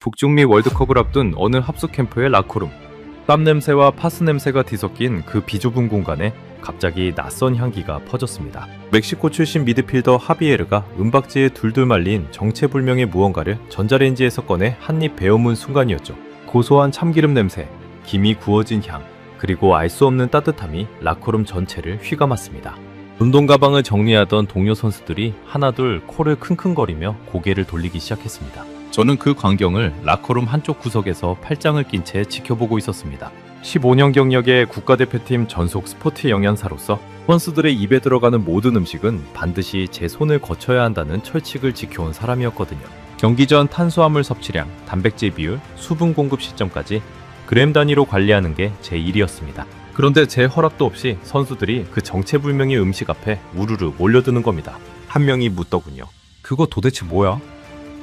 북중미 월드컵을 앞둔 어느 합숙 캠프의 라커룸. 땀 냄새와 파스 냄새가 뒤섞인 그 비좁은 공간에 갑자기 낯선 향기가 퍼졌습니다. 멕시코 출신 미드필더 하비에르가 은박지에 둘둘 말린 정체불명의 무언가를 전자레인지에서 꺼내 한입 베어문 순간이었죠. 고소한 참기름 냄새, 김이 구워진 향, 그리고 알 수 없는 따뜻함이 라커룸 전체를 휘감았습니다. 운동 가방을 정리하던 동료 선수들이 하나둘 코를 킁킁거리며 고개를 돌리기 시작했습니다. 저는 그 광경을 라커룸 한쪽 구석에서 팔짱을 낀 채 지켜보고 있었습니다. 15년 경력의 국가대표팀 전속 스포츠 영양사로서 선수들의 입에 들어가는 모든 음식은 반드시 제 손을 거쳐야 한다는 철칙을 지켜온 사람이었거든요. 경기 전 탄수화물 섭취량, 단백질 비율, 수분 공급 시점까지 그램 단위로 관리하는 게 제 일이었습니다. 그런데 제 허락도 없이 선수들이 그 정체불명의 음식 앞에 우르르 몰려드는 겁니다. 한 명이 묻더군요. 그거 도대체 뭐야?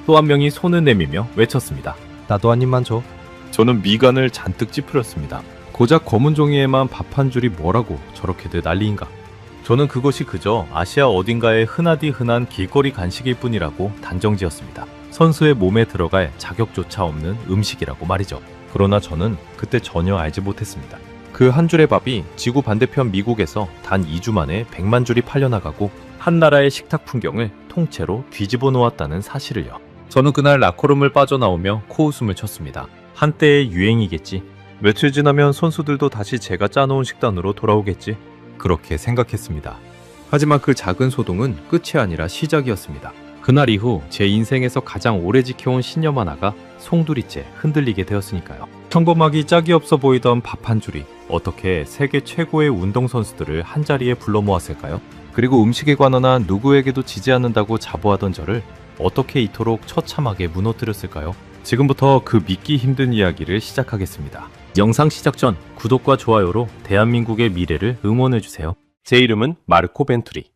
또 한 명이 손을 내밀며 외쳤습니다. 나도 한 입만 줘. 저는 미간을 잔뜩 찌푸렸습니다. 고작 검은 종이에만 밥 한 줄이 뭐라고 저렇게들 난리인가. 저는 그것이 그저 아시아 어딘가에 흔하디 흔한 길거리 간식일 뿐이라고 단정지었습니다. 선수의 몸에 들어갈 자격조차 없는 음식이라고 말이죠. 그러나 저는 그때 전혀 알지 못했습니다. 그 한 줄의 밥이 지구 반대편 미국에서 단 2주 만에 100만 줄이 팔려나가고 한 나라의 식탁 풍경을 통째로 뒤집어 놓았다는 사실을요. 저는 그날 라커룸을 빠져나오며 코웃음을 쳤습니다. 한때의 유행이겠지. 며칠 지나면 선수들도 다시 제가 짜놓은 식단으로 돌아오겠지. 그렇게 생각했습니다. 하지만 그 작은 소동은 끝이 아니라 시작이었습니다. 그날 이후 제 인생에서 가장 오래 지켜온 신념 하나가 송두리째 흔들리게 되었으니까요. 평범하기 짝이 없어 보이던 밥 한 줄이 어떻게 세계 최고의 운동선수들을 한자리에 불러 모았을까요? 그리고 음식에 관한 한 누구에게도 지지 않는다고 자부하던 저를 어떻게 이토록 처참하게 무너뜨렸을까요? 지금부터 그 믿기 힘든 이야기를 시작하겠습니다. 영상 시작 전 구독과 좋아요로 대한민국의 미래를 응원해주세요. 제 이름은 마르코 벤투리.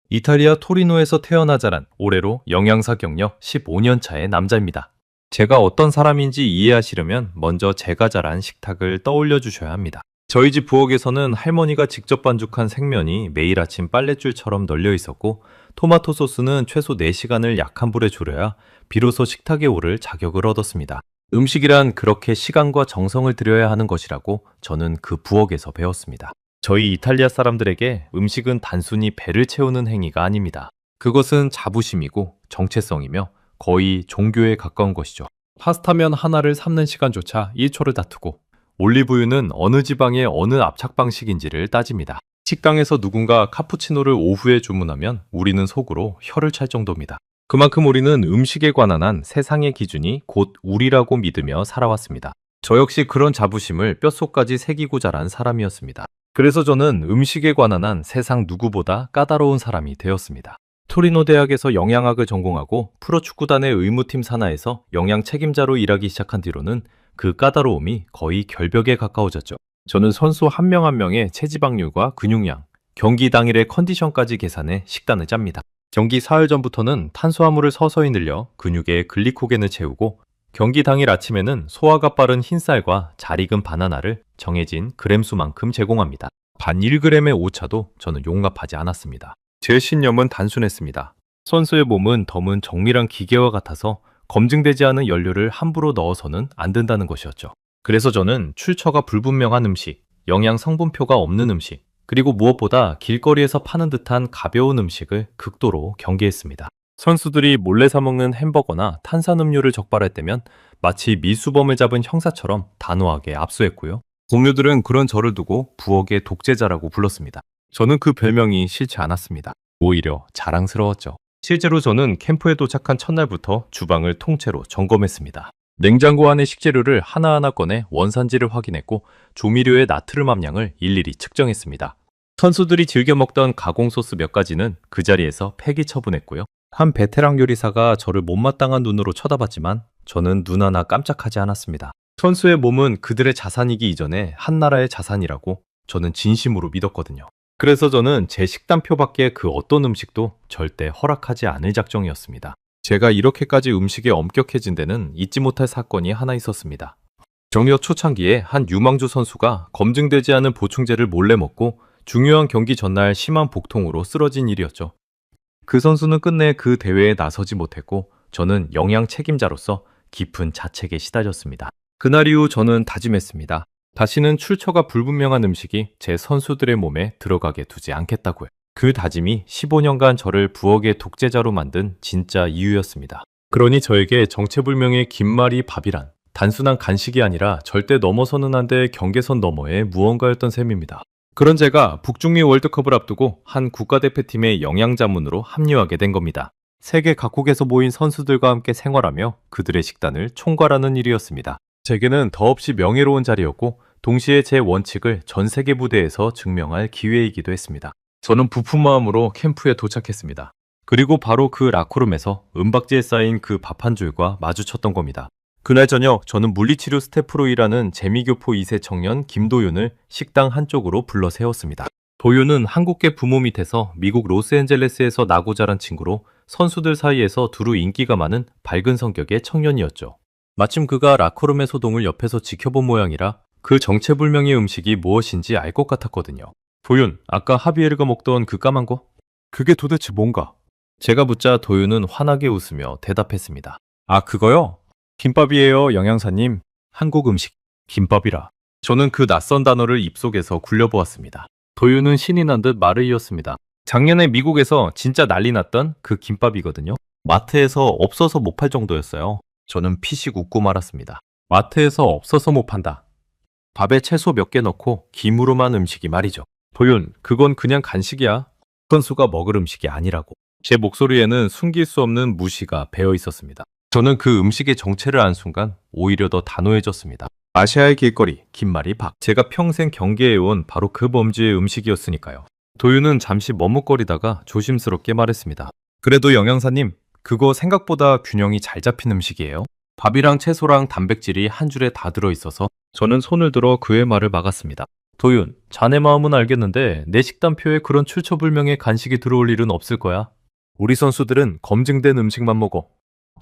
이탈리아 토리노에서 태어나 자란 올해로 영양사 경력 15년 차의 남자입니다. 제가 어떤 사람인지 이해하시려면 먼저 제가 자란 식탁을 떠올려 주셔야 합니다. 저희 집 부엌에서는 할머니가 직접 반죽한 생면이 매일 아침 빨랫줄처럼 널려 있었고 토마토 소스는 최소 4시간을 약한 불에 졸여야 비로소 식탁에 오를 자격을 얻었습니다. 음식이란 그렇게 시간과 정성을 들여야 하는 것이라고 저는 그 부엌에서 배웠습니다. 저희 이탈리아 사람들에게 음식은 단순히 배를 채우는 행위가 아닙니다. 그것은 자부심이고 정체성이며 거의 종교에 가까운 것이죠. 파스타면 하나를 삶는 시간조차 1초를 다투고 올리브유는 어느 지방의 어느 압착 방식인지를 따집니다. 식당에서 누군가 카푸치노를 오후에 주문하면 우리는 속으로 혀를 찰 정도입니다. 그만큼 우리는 음식에 관한 한 세상의 기준이 곧 우리라고 믿으며 살아왔습니다. 저 역시 그런 자부심을 뼛속까지 새기고 자란 사람이었습니다. 그래서 저는 음식에 관한 한 세상 누구보다 까다로운 사람이 되었습니다. 토리노 대학에서 영양학을 전공하고 프로축구단의 의무팀 산하에서 영양 책임자로 일하기 시작한 뒤로는 그 까다로움이 거의 결벽에 가까워졌죠. 저는 선수 한 명 한 명의 체지방률과 근육량, 경기 당일의 컨디션까지 계산해 식단을 짭니다. 경기 사흘 전부터는 탄수화물을 서서히 늘려 근육에 글리코겐을 채우고 경기 당일 아침에는 소화가 빠른 흰쌀과 잘 익은 바나나를 정해진 그램수만큼 제공합니다. 반 1g의 오차도 저는 용납하지 않았습니다. 제 신념은 단순했습니다. 선수의 몸은 덤은 정밀한 기계와 같아서 검증되지 않은 연료를 함부로 넣어서는 안 된다는 것이었죠. 그래서 저는 출처가 불분명한 음식, 영양 성분표가 없는 음식, 그리고 무엇보다 길거리에서 파는 듯한 가벼운 음식을 극도로 경계했습니다. 선수들이 몰래 사 먹는 햄버거나 탄산음료를 적발할 때면 마치 미수범을 잡은 형사처럼 단호하게 압수했고요. 동료들은 그런 저를 두고 부엌의 독재자라고 불렀습니다. 저는 그 별명이 싫지 않았습니다. 오히려 자랑스러웠죠. 실제로 저는 캠프에 도착한 첫날부터 주방을 통째로 점검했습니다. 냉장고 안의 식재료를 하나하나 꺼내 원산지를 확인했고 조미료의 나트륨 함량을 일일이 측정했습니다. 선수들이 즐겨 먹던 가공소스 몇 가지는 그 자리에서 폐기 처분했고요. 한 베테랑 요리사가 저를 못마땅한 눈으로 쳐다봤지만 저는 눈 하나 깜짝하지 않았습니다. 선수의 몸은 그들의 자산이기 이전에 한 나라의 자산이라고 저는 진심으로 믿었거든요. 그래서 저는 제 식단표밖에 그 어떤 음식도 절대 허락하지 않을 작정이었습니다. 제가 이렇게까지 음식에 엄격해진 데는 잊지 못할 사건이 하나 있었습니다. 정력 초창기에 한 유망주 선수가 검증되지 않은 보충제를 몰래 먹고 중요한 경기 전날 심한 복통으로 쓰러진 일이었죠. 그 선수는 끝내 그 대회에 나서지 못했고 저는 영양 책임자로서 깊은 자책에 시달렸습니다. 그날 이후 저는 다짐했습니다. 다시는 출처가 불분명한 음식이 제 선수들의 몸에 들어가게 두지 않겠다고요. 그 다짐이 15년간 저를 부엌의 독재자로 만든 진짜 이유였습니다. 그러니 저에게 정체불명의 김말이 밥이란 단순한 간식이 아니라 절대 넘어서는 안 될 경계선 너머의 무언가였던 셈입니다. 그런 제가 북중미 월드컵을 앞두고 한 국가대표팀의 영양자문으로 합류하게 된 겁니다. 세계 각국에서 모인 선수들과 함께 생활하며 그들의 식단을 총괄하는 일이었습니다. 제게는 더없이 명예로운 자리였고 동시에 제 원칙을 전 세계 무대에서 증명할 기회이기도 했습니다. 저는 부푼 마음으로 캠프에 도착했습니다. 그리고 바로 그 라커룸에서 은박지에 쌓인 그 밥 한 줄과 마주쳤던 겁니다. 그날 저녁 저는 물리치료 스태프로 일하는 재미교포 2세 청년 김도윤을 식당 한쪽으로 불러 세웠습니다. 도윤은 한국계 부모 밑에서 미국 로스앤젤레스에서 나고 자란 친구로 선수들 사이에서 두루 인기가 많은 밝은 성격의 청년이었죠. 마침 그가 라커룸의 소동을 옆에서 지켜본 모양이라 그 정체불명의 음식이 무엇인지 알 것 같았거든요. 도윤, 아까 하비에르가 먹던 그 까만 거? 그게 도대체 뭔가? 제가 묻자 도윤은 환하게 웃으며 대답했습니다. 아, 그거요? 김밥이에요, 영양사님. 한국 음식, 김밥이라. 저는 그 낯선 단어를 입속에서 굴려보았습니다. 도윤은 신이 난 듯 말을 이었습니다. 작년에 미국에서 진짜 난리 났던 그 김밥이거든요. 마트에서 없어서 못 팔 정도였어요. 저는 피식 웃고 말았습니다. 마트에서 없어서 못 판다. 밥에 채소 몇 개 넣고 김으로만 음식이 말이죠. 도윤, 그건 그냥 간식이야. 선수가 먹을 음식이 아니라고. 제 목소리에는 숨길 수 없는 무시가 배어 있었습니다. 저는 그 음식의 정체를 안 순간 오히려 더 단호해졌습니다. 아시아의 길거리, 김말이 밥. 제가 평생 경계해온 바로 그 범주의 음식이었으니까요. 도윤은 잠시 머뭇거리다가 조심스럽게 말했습니다. 그래도 영양사님, 그거 생각보다 균형이 잘 잡힌 음식이에요. 밥이랑 채소랑 단백질이 한 줄에 다 들어있어서 저는 손을 들어 그의 말을 막았습니다. 도윤, 자네 마음은 알겠는데 내 식단표에 그런 출처불명의 간식이 들어올 일은 없을 거야. 우리 선수들은 검증된 음식만 먹어.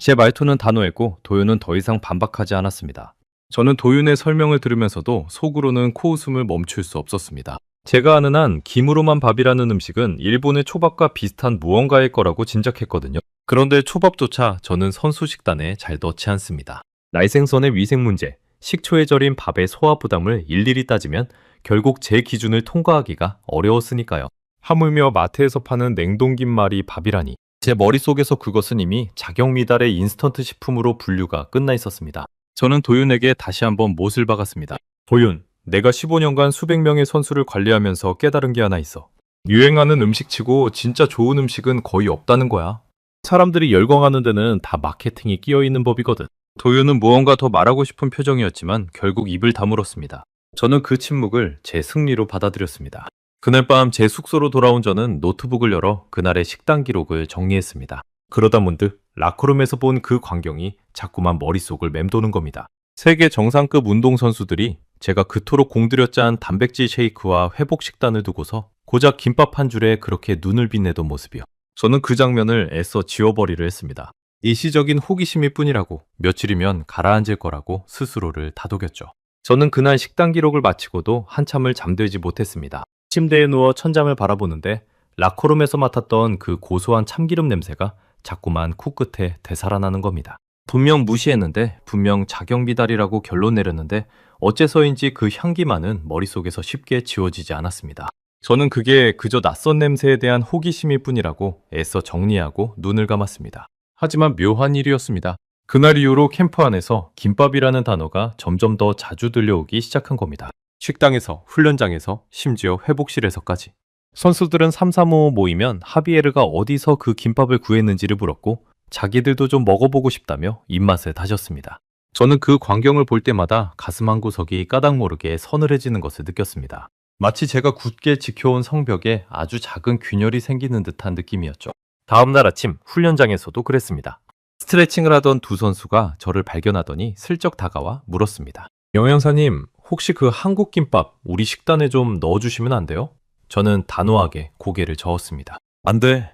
제 말투는 단호했고 도윤은 더 이상 반박하지 않았습니다. 저는 도윤의 설명을 들으면서도 속으로는 코웃음을 멈출 수 없었습니다. 제가 아는 한 김으로만 밥이라는 음식은 일본의 초밥과 비슷한 무언가일 거라고 짐작했거든요. 그런데 초밥조차 저는 선수 식단에 잘 넣지 않습니다. 날생선의 위생 문제, 식초에 절인 밥의 소화 부담을 일일이 따지면 결국 제 기준을 통과하기가 어려웠으니까요. 하물며 마트에서 파는 냉동김말이 밥이라니. 제 머릿속에서 그것은 이미 자격 미달의 인스턴트 식품으로 분류가 끝나 있었습니다. 저는 도윤에게 다시 한번 못을 박았습니다. 도윤, 내가 15년간 수백 명의 선수를 관리하면서 깨달은 게 하나 있어. 유행하는 음식치고 진짜 좋은 음식은 거의 없다는 거야. 사람들이 열광하는 데는 다 마케팅이 끼어 있는 법이거든. 도윤은 무언가 더 말하고 싶은 표정이었지만 결국 입을 다물었습니다. 저는 그 침묵을 제 승리로 받아들였습니다. 그날 밤 제 숙소로 돌아온 저는 노트북을 열어 그날의 식단 기록을 정리했습니다. 그러다 문득 라커룸에서 본 그 광경이 자꾸만 머릿속을 맴도는 겁니다. 세계 정상급 운동선수들이 제가 그토록 공들여 짠 단백질 쉐이크와 회복 식단을 두고서 고작 김밥 한 줄에 그렇게 눈을 빛내던 모습이요. 저는 그 장면을 애써 지워버리려 했습니다. 일시적인 호기심일 뿐이라고, 며칠이면 가라앉을 거라고 스스로를 다독였죠. 저는 그날 식단 기록을 마치고도 한참을 잠들지 못했습니다. 침대에 누워 천장을 바라보는데 라커룸에서 맡았던 그 고소한 참기름 냄새가 자꾸만 코끝에 되살아나는 겁니다. 분명 무시했는데, 분명 자격 미달이라고 결론 내렸는데 어째서인지 그 향기만은 머릿속에서 쉽게 지워지지 않았습니다. 저는 그게 그저 낯선 냄새에 대한 호기심일 뿐이라고 애써 정리하고 눈을 감았습니다. 하지만 묘한 일이었습니다. 그날 이후로 캠프 안에서 김밥이라는 단어가 점점 더 자주 들려오기 시작한 겁니다. 식당에서, 훈련장에서, 심지어 회복실에서까지. 선수들은 335 모이면 하비에르가 어디서 그 김밥을 구했는지를 물었고 자기들도 좀 먹어보고 싶다며 입맛을 다졌습니다. 저는 그 광경을 볼 때마다 가슴 한구석이 까닭 모르게 서늘해지는 것을 느꼈습니다. 마치 제가 굳게 지켜온 성벽에 아주 작은 균열이 생기는 듯한 느낌이었죠. 다음날 아침 훈련장에서도 그랬습니다. 스트레칭을 하던 두 선수가 저를 발견하더니 슬쩍 다가와 물었습니다. 영양사님, 혹시 그 한국 김밥 우리 식단에 좀 넣어주시면 안 돼요? 저는 단호하게 고개를 저었습니다. 안 돼.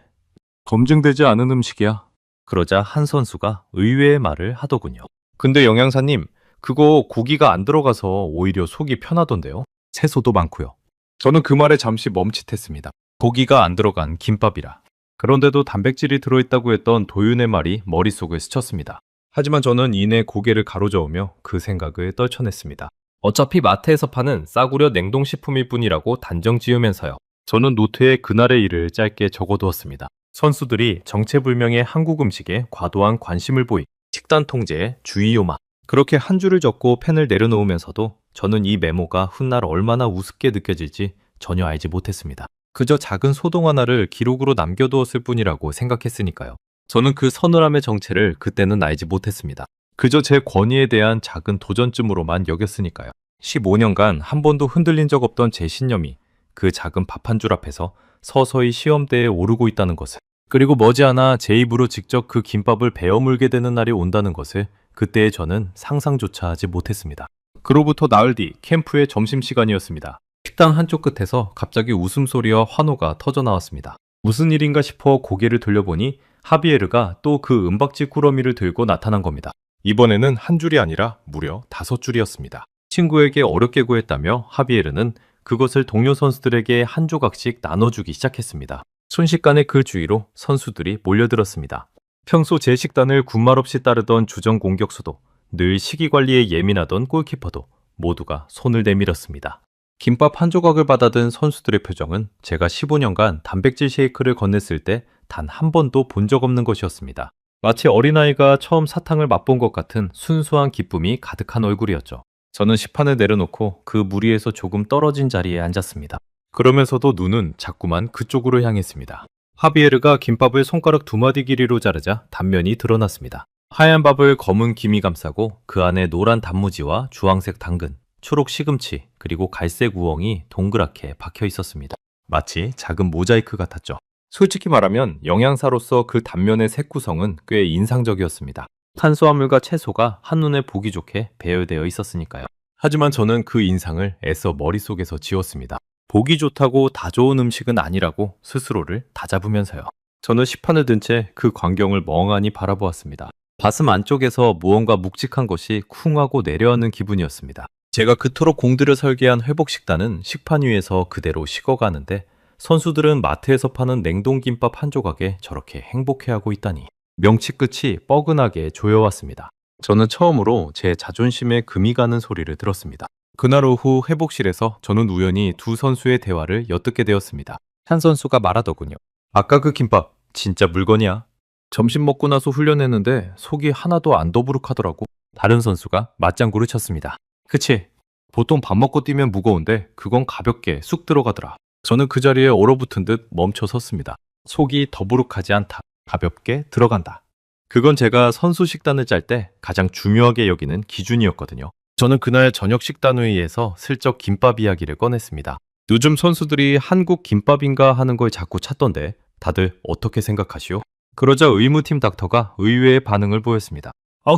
검증되지 않은 음식이야. 그러자 한 선수가 의외의 말을 하더군요. 근데 영양사님, 그거 고기가 안 들어가서 오히려 속이 편하던데요? 채소도 많고요. 저는 그 말에 잠시 멈칫했습니다. 고기가 안 들어간 김밥이라. 그런데도 단백질이 들어있다고 했던 도윤의 말이 머릿속을 스쳤습니다. 하지만 저는 이내 고개를 가로저으며 그 생각을 떨쳐냈습니다. 어차피 마트에서 파는 싸구려 냉동식품일 뿐이라고 단정 지으면서요. 저는 노트에 그날의 일을 짧게 적어두었습니다. 선수들이 정체불명의 한국 음식에 과도한 관심을 보인 식단 통제의 주의 요마. 그렇게 한 줄을 적고 펜을 내려놓으면서도 저는 이 메모가 훗날 얼마나 우습게 느껴질지 전혀 알지 못했습니다. 그저 작은 소동 하나를 기록으로 남겨두었을 뿐이라고 생각했으니까요. 저는 그 서늘함의 정체를 그때는 알지 못했습니다. 그저 제 권위에 대한 작은 도전쯤으로만 여겼으니까요. 15년간 한 번도 흔들린 적 없던 제 신념이 그 작은 밥 한 줄 앞에서 서서히 시험대에 오르고 있다는 것을, 그리고 머지않아 제 입으로 직접 그 김밥을 베어 물게 되는 날이 온다는 것을 그때의 저는 상상조차 하지 못했습니다. 그로부터 나흘 뒤 캠프의 점심시간이었습니다. 식당 한쪽 끝에서 갑자기 웃음소리와 환호가 터져 나왔습니다. 무슨 일인가 싶어 고개를 돌려보니 하비에르가 또 그 은박지 꾸러미를 들고 나타난 겁니다. 이번에는 한 줄이 아니라 무려 5줄이었습니다. 친구에게 어렵게 구했다며 하비에르는 그것을 동료 선수들에게 한 조각씩 나눠주기 시작했습니다. 순식간에 그 주위로 선수들이 몰려들었습니다. 평소 제 식단을 군말 없이 따르던 주전 공격수도, 늘 식이관리에 예민하던 골키퍼도 모두가 손을 내밀었습니다. 김밥 한 조각을 받아든 선수들의 표정은 제가 15년간 단백질 쉐이크를 건넸을 때 단 한 번도 본 적 없는 것이었습니다. 마치 어린아이가 처음 사탕을 맛본 것 같은 순수한 기쁨이 가득한 얼굴이었죠. 저는 식판을 내려놓고 그 무리에서 조금 떨어진 자리에 앉았습니다. 그러면서도 눈은 자꾸만 그쪽으로 향했습니다. 하비에르가 김밥을 손가락 2마디 길이로 자르자 단면이 드러났습니다. 하얀 밥을 검은 김이 감싸고 그 안에 노란 단무지와 주황색 당근, 초록 시금치, 그리고 갈색 우엉이 동그랗게 박혀 있었습니다. 마치 작은 모자이크 같았죠. 솔직히 말하면 영양사로서 그 단면의 색구성은 꽤 인상적이었습니다. 탄수화물과 채소가 한눈에 보기 좋게 배열되어 있었으니까요. 하지만 저는 그 인상을 애써 머릿속에서 지웠습니다. 보기 좋다고 다 좋은 음식은 아니라고 스스로를 다잡으면서요. 저는 식판을 든 채 그 광경을 멍하니 바라보았습니다. 가슴 안쪽에서 무언가 묵직한 것이 쿵 하고 내려앉는 기분이었습니다. 제가 그토록 공들여 설계한 회복 식단은 식판 위에서 그대로 식어가는데 선수들은 마트에서 파는 냉동김밥 한 조각에 저렇게 행복해하고 있다니. 명치 끝이 뻐근하게 조여왔습니다. 저는 처음으로 제 자존심에 금이 가는 소리를 들었습니다. 그날 오후 회복실에서 저는 우연히 두 선수의 대화를 엿듣게 되었습니다. 한 선수가 말하더군요. 아까 그 김밥 진짜 물건이야. 점심 먹고 나서 훈련했는데 속이 하나도 안 더부룩하더라고. 다른 선수가 맞장구를 쳤습니다. 그치? 보통 밥 먹고 뛰면 무거운데 그건 가볍게 쑥 들어가더라. 저는 그 자리에 얼어붙은 듯 멈춰 섰습니다. 속이 더부룩하지 않다. 가볍게 들어간다. 그건 제가 선수 식단을 짤 때 가장 중요하게 여기는 기준이었거든요. 저는 그날 저녁 식단 회의에서 슬쩍 김밥 이야기를 꺼냈습니다. 요즘 선수들이 한국 김밥인가 하는 걸 자꾸 찾던데 다들 어떻게 생각하시오? 그러자 의무팀 닥터가 의외의 반응을 보였습니다.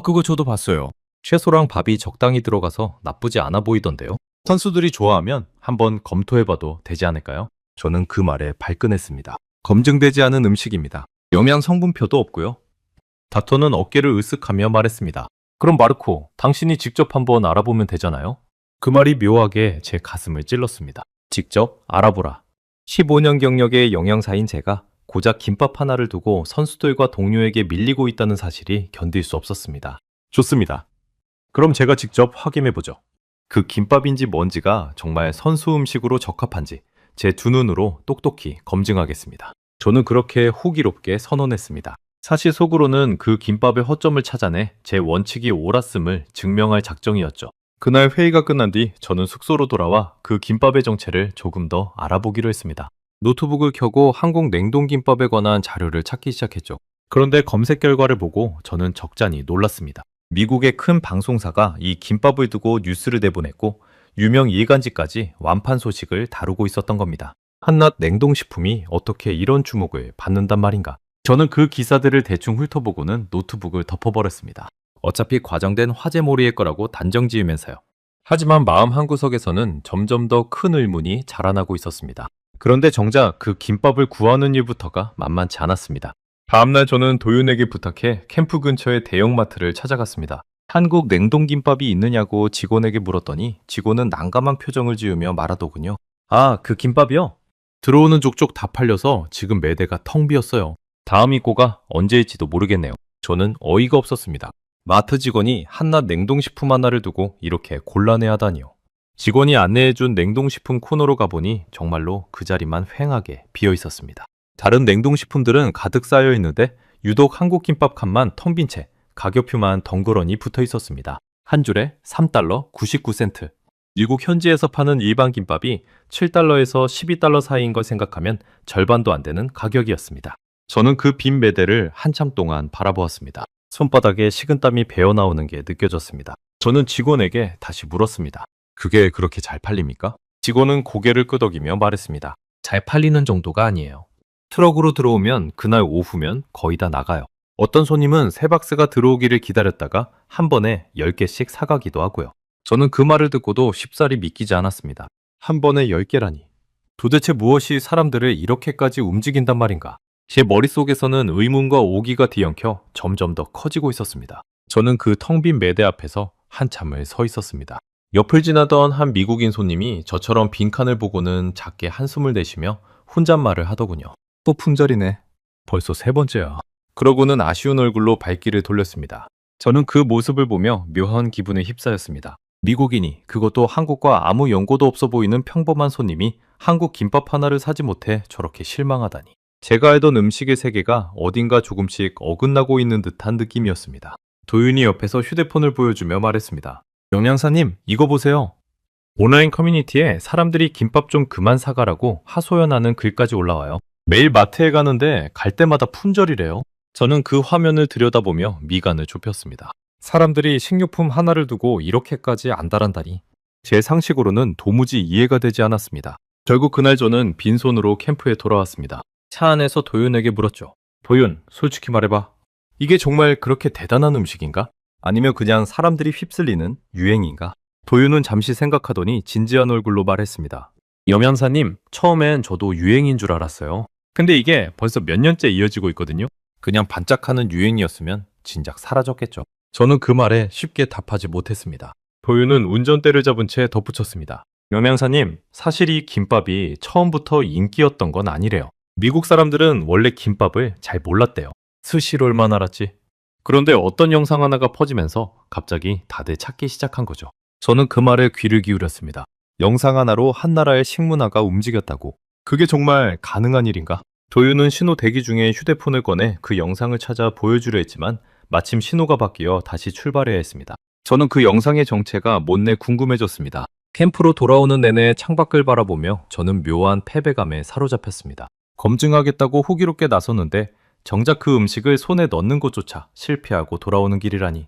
그거 저도 봤어요. 채소랑 밥이 적당히 들어가서 나쁘지 않아 보이던데요. 선수들이 좋아하면 한번 검토해봐도 되지 않을까요? 저는 그 말에 발끈했습니다. 검증되지 않은 음식입니다. 영양 성분표도 없고요. 닥터는 어깨를 으쓱하며 말했습니다. 그럼 마르코, 당신이 직접 한번 알아보면 되잖아요? 그 말이 묘하게 제 가슴을 찔렀습니다. 직접 알아보라. 15년 경력의 영양사인 제가 고작 김밥 하나를 두고 선수들과 동료에게 밀리고 있다는 사실이 견딜 수 없었습니다. 좋습니다. 그럼 제가 직접 확인해보죠. 그 김밥인지 뭔지가 정말 선수 음식으로 적합한지 제 두 눈으로 똑똑히 검증하겠습니다. 저는 그렇게 호기롭게 선언했습니다. 사실 속으로는 그 김밥의 허점을 찾아내 제 원칙이 옳았음을 증명할 작정이었죠. 그날 회의가 끝난 뒤 저는 숙소로 돌아와 그 김밥의 정체를 조금 더 알아보기로 했습니다. 노트북을 켜고 한국 냉동김밥에 관한 자료를 찾기 시작했죠. 그런데 검색 결과를 보고 저는 적잖이 놀랐습니다. 미국의 큰 방송사가 이 김밥을 두고 뉴스를 내보냈고 유명 일간지까지 완판 소식을 다루고 있었던 겁니다. 한낱 냉동식품이 어떻게 이런 주목을 받는단 말인가. 저는 그 기사들을 대충 훑어보고는 노트북을 덮어버렸습니다. 어차피 과정된 화제몰이일 거라고 단정 지으면서요. 하지만 마음 한구석에서는 점점 더 큰 의문이 자라나고 있었습니다. 그런데 정작 그 김밥을 구하는 일부터가 만만치 않았습니다. 다음날 저는 도윤에게 부탁해 캠프 근처의 대형마트를 찾아갔습니다. 한국 냉동김밥이 있느냐고 직원에게 물었더니 직원은 난감한 표정을 지으며 말하더군요. 그 김밥이요? 들어오는 족족 다 팔려서 지금 매대가 텅 비었어요. 다음 입고가 언제일지도 모르겠네요. 저는 어이가 없었습니다. 마트 직원이 한낱 냉동식품 하나를 두고 이렇게 곤란해하다니요. 직원이 안내해준 냉동식품 코너로 가보니 정말로 그 자리만 휑하게 비어 있었습니다. 다른 냉동식품들은 가득 쌓여 있는데 유독 한국 김밥 칸만 텅 빈 채 가격표만 덩그러니 붙어 있었습니다. 한 줄에 3달러 99센트. 미국 현지에서 파는 일반 김밥이 7달러에서 12달러 사이인 걸 생각하면 절반도 안 되는 가격이었습니다. 저는 그 빈 매대를 한참 동안 바라보았습니다. 손바닥에 식은땀이 배어 나오는 게 느껴졌습니다. 저는 직원에게 다시 물었습니다. 그게 그렇게 잘 팔립니까? 직원은 고개를 끄덕이며 말했습니다. 잘 팔리는 정도가 아니에요. 트럭으로 들어오면 그날 오후면 거의 다 나가요. 어떤 손님은 3박스가 들어오기를 기다렸다가 한 번에 10개씩 사가기도 하고요. 저는 그 말을 듣고도 쉽사리 믿기지 않았습니다. 한 번에 10개라니. 도대체 무엇이 사람들을 이렇게까지 움직인단 말인가? 제 머릿속에서는 의문과 오기가 뒤엉켜 점점 더 커지고 있었습니다. 저는 그 텅 빈 매대 앞에서 한참을 서 있었습니다. 옆을 지나던 한 미국인 손님이 저처럼 빈칸을 보고는 작게 한숨을 내쉬며 혼잣말을 하더군요. 또 품절이네. 벌써 3번째야. 그러고는 아쉬운 얼굴로 발길을 돌렸습니다. 저는 그 모습을 보며 묘한 기분에 휩싸였습니다. 미국인이, 그것도 한국과 아무 연고도 없어 보이는 평범한 손님이 한국 김밥 하나를 사지 못해 저렇게 실망하다니. 제가 알던 음식의 세계가 어딘가 조금씩 어긋나고 있는 듯한 느낌이었습니다. 도윤이 옆에서 휴대폰을 보여주며 말했습니다. 영양사님, 이거 보세요. 온라인 커뮤니티에 사람들이 김밥 좀 그만 사가라고 하소연하는 글까지 올라와요. 매일 마트에 가는데 갈 때마다 품절이래요. 저는 그 화면을 들여다보며 미간을 좁혔습니다. 사람들이 식료품 하나를 두고 이렇게까지 안달한다니. 제 상식으로는 도무지 이해가 되지 않았습니다. 결국 그날 저는 빈손으로 캠프에 돌아왔습니다. 차 안에서 도윤에게 물었죠. 도윤, 솔직히 말해봐. 이게 정말 그렇게 대단한 음식인가? 아니면 그냥 사람들이 휩쓸리는 유행인가? 도윤은 잠시 생각하더니 진지한 얼굴로 말했습니다. 염양사님, 처음엔 저도 유행인 줄 알았어요. 근데 이게 벌써 몇 년째 이어지고 있거든요. 그냥 반짝하는 유행이었으면 진작 사라졌겠죠. 저는 그 말에 쉽게 답하지 못했습니다. 도윤은 운전대를 잡은 채 덧붙였습니다. 염양사님, 사실 이 김밥이 처음부터 인기였던 건 아니래요. 미국 사람들은 원래 김밥을 잘 몰랐대요. 스시롤만 알았지. 그런데 어떤 영상 하나가 퍼지면서 갑자기 다들 찾기 시작한 거죠. 저는 그 말에 귀를 기울였습니다. 영상 하나로 한 나라의 식문화가 움직였다고. 그게 정말 가능한 일인가? 도윤은 신호 대기 중에 휴대폰을 꺼내 그 영상을 찾아 보여주려 했지만 마침 신호가 바뀌어 다시 출발해야 했습니다. 저는 그 영상의 정체가 못내 궁금해졌습니다. 캠프로 돌아오는 내내 창밖을 바라보며 저는 묘한 패배감에 사로잡혔습니다. 검증하겠다고 호기롭게 나섰는데 정작 그 음식을 손에 넣는 것조차 실패하고 돌아오는 길이라니.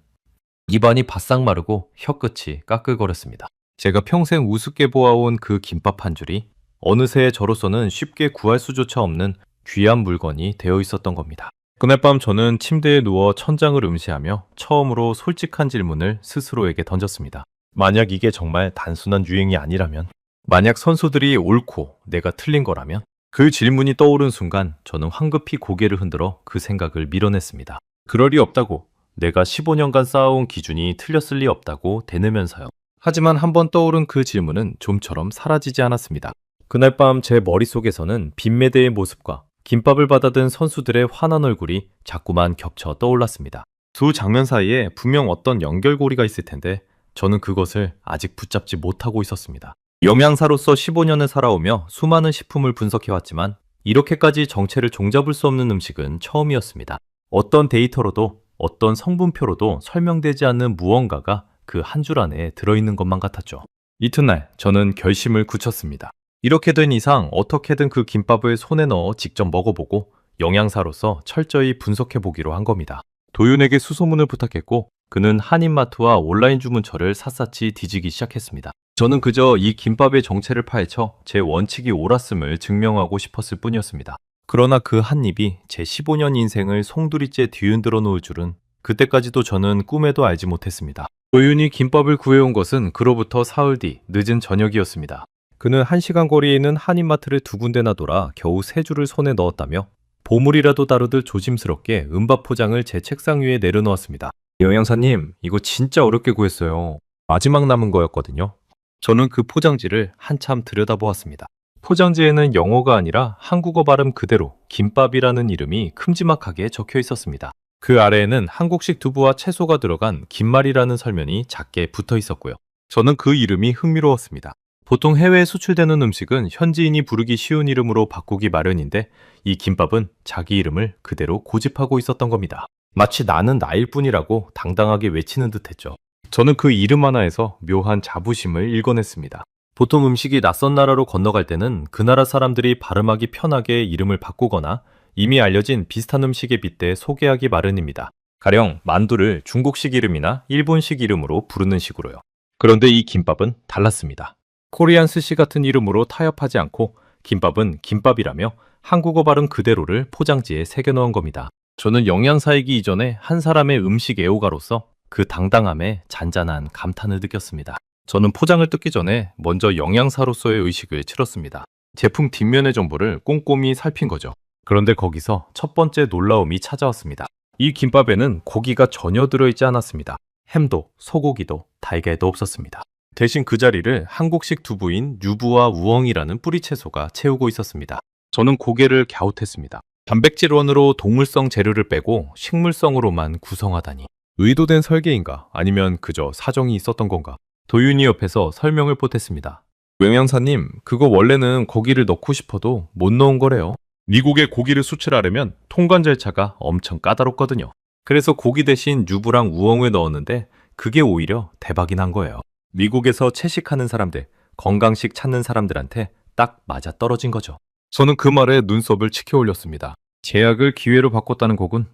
입안이 바싹 마르고 혀끝이 까끌거렸습니다. 제가 평생 우습게 보아온 그 김밥 한 줄이 어느새 저로서는 쉽게 구할 수조차 없는 귀한 물건이 되어 있었던 겁니다. 그날 밤 저는 침대에 누워 천장을 음시하며 처음으로 솔직한 질문을 스스로에게 던졌습니다. 만약 이게 정말 단순한 유행이 아니라면, 만약 선수들이 옳고 내가 틀린 거라면, 그 질문이 떠오른 순간 저는 황급히 고개를 흔들어 그 생각을 밀어냈습니다. 그럴 리 없다고, 내가 15년간 쌓아온 기준이 틀렸을 리 없다고 대내면서요. 하지만 한번 떠오른 그 질문은 좀처럼 사라지지 않았습니다. 그날 밤 제 머릿속에서는 빈매대의 모습과 김밥을 받아든 선수들의 환한 얼굴이 자꾸만 겹쳐 떠올랐습니다. 두 장면 사이에 분명 어떤 연결고리가 있을 텐데 저는 그것을 아직 붙잡지 못하고 있었습니다. 영양사로서 15년을 살아오며 수많은 식품을 분석해왔지만 이렇게까지 정체를 종잡을 수 없는 음식은 처음이었습니다. 어떤 데이터로도 어떤 성분표로도 설명되지 않는 무언가가 그 한 줄 안에 들어있는 것만 같았죠. 이튿날 저는 결심을 굳혔습니다. 이렇게 된 이상 어떻게든 그 김밥을 손에 넣어 직접 먹어보고 영양사로서 철저히 분석해보기로 한 겁니다. 도윤에게 수소문을 부탁했고 그는 한인마트와 온라인 주문처를 샅샅이 뒤지기 시작했습니다. 저는 그저 이 김밥의 정체를 파헤쳐 제 원칙이 옳았음을 증명하고 싶었을 뿐이었습니다. 그러나 그 한 입이 제 15년 인생을 송두리째 뒤흔들어 놓을 줄은 그때까지도 저는 꿈에도 알지 못했습니다. 도윤이 김밥을 구해온 것은 그로부터 사흘 뒤 늦은 저녁이었습니다. 그는 1시간 거리에 있는 한인마트를 2군데나 돌아 겨우 3줄을 손에 넣었다며 보물이라도 다루듯 조심스럽게 은밥 포장을 제 책상 위에 내려놓았습니다. 영양사님, 이거 진짜 어렵게 구했어요. 마지막 남은 거였거든요. 저는 그 포장지를 한참 들여다보았습니다. 포장지에는 영어가 아니라 한국어 발음 그대로 김밥이라는 이름이 큼지막하게 적혀 있었습니다. 그 아래에는 한국식 두부와 채소가 들어간 김말이라는 설명이 작게 붙어 있었고요. 저는 그 이름이 흥미로웠습니다. 보통 해외에 수출되는 음식은 현지인이 부르기 쉬운 이름으로 바꾸기 마련인데 이 김밥은 자기 이름을 그대로 고집하고 있었던 겁니다. 마치 나는 나일 뿐이라고 당당하게 외치는 듯했죠. 저는 그 이름 하나에서 묘한 자부심을 일궈냈습니다. 보통 음식이 낯선 나라로 건너갈 때는 그 나라 사람들이 발음하기 편하게 이름을 바꾸거나 이미 알려진 비슷한 음식에 빗대 소개하기 마련입니다. 가령 만두를 중국식 이름이나 일본식 이름으로 부르는 식으로요. 그런데 이 김밥은 달랐습니다. 코리안 스시 같은 이름으로 타협하지 않고 김밥은 김밥이라며 한국어 발음 그대로를 포장지에 새겨넣은 겁니다. 저는 영양사이기 이전에 한 사람의 음식 애호가로서 그 당당함에 잔잔한 감탄을 느꼈습니다. 저는 포장을 뜯기 전에 먼저 영양사로서의 의식을 치렀습니다. 제품 뒷면의 정보를 꼼꼼히 살핀 거죠. 그런데 거기서 첫 번째 놀라움이 찾아왔습니다. 이 김밥에는 고기가 전혀 들어있지 않았습니다. 햄도, 소고기도, 달걀도 없었습니다. 대신 그 자리를 한국식 두부인 유부와 우엉이라는 뿌리채소가 채우고 있었습니다. 저는 고개를 갸웃했습니다. 단백질원으로 동물성 재료를 빼고 식물성으로만 구성하다니. 의도된 설계인가? 아니면 그저 사정이 있었던 건가? 도윤이 옆에서 설명을 보탰습니다. 영양사님, 그거 원래는 고기를 넣고 싶어도 못 넣은 거래요. 미국에 고기를 수출하려면 통관 절차가 엄청 까다롭거든요. 그래서 고기 대신 유부랑 우엉을 넣었는데 그게 오히려 대박이 난 거예요. 미국에서 채식하는 사람들, 건강식 찾는 사람들한테 딱 맞아 떨어진 거죠. 저는 그 말에 눈썹을 치켜 올렸습니다. 제약을 기회로 바꿨다는 거군.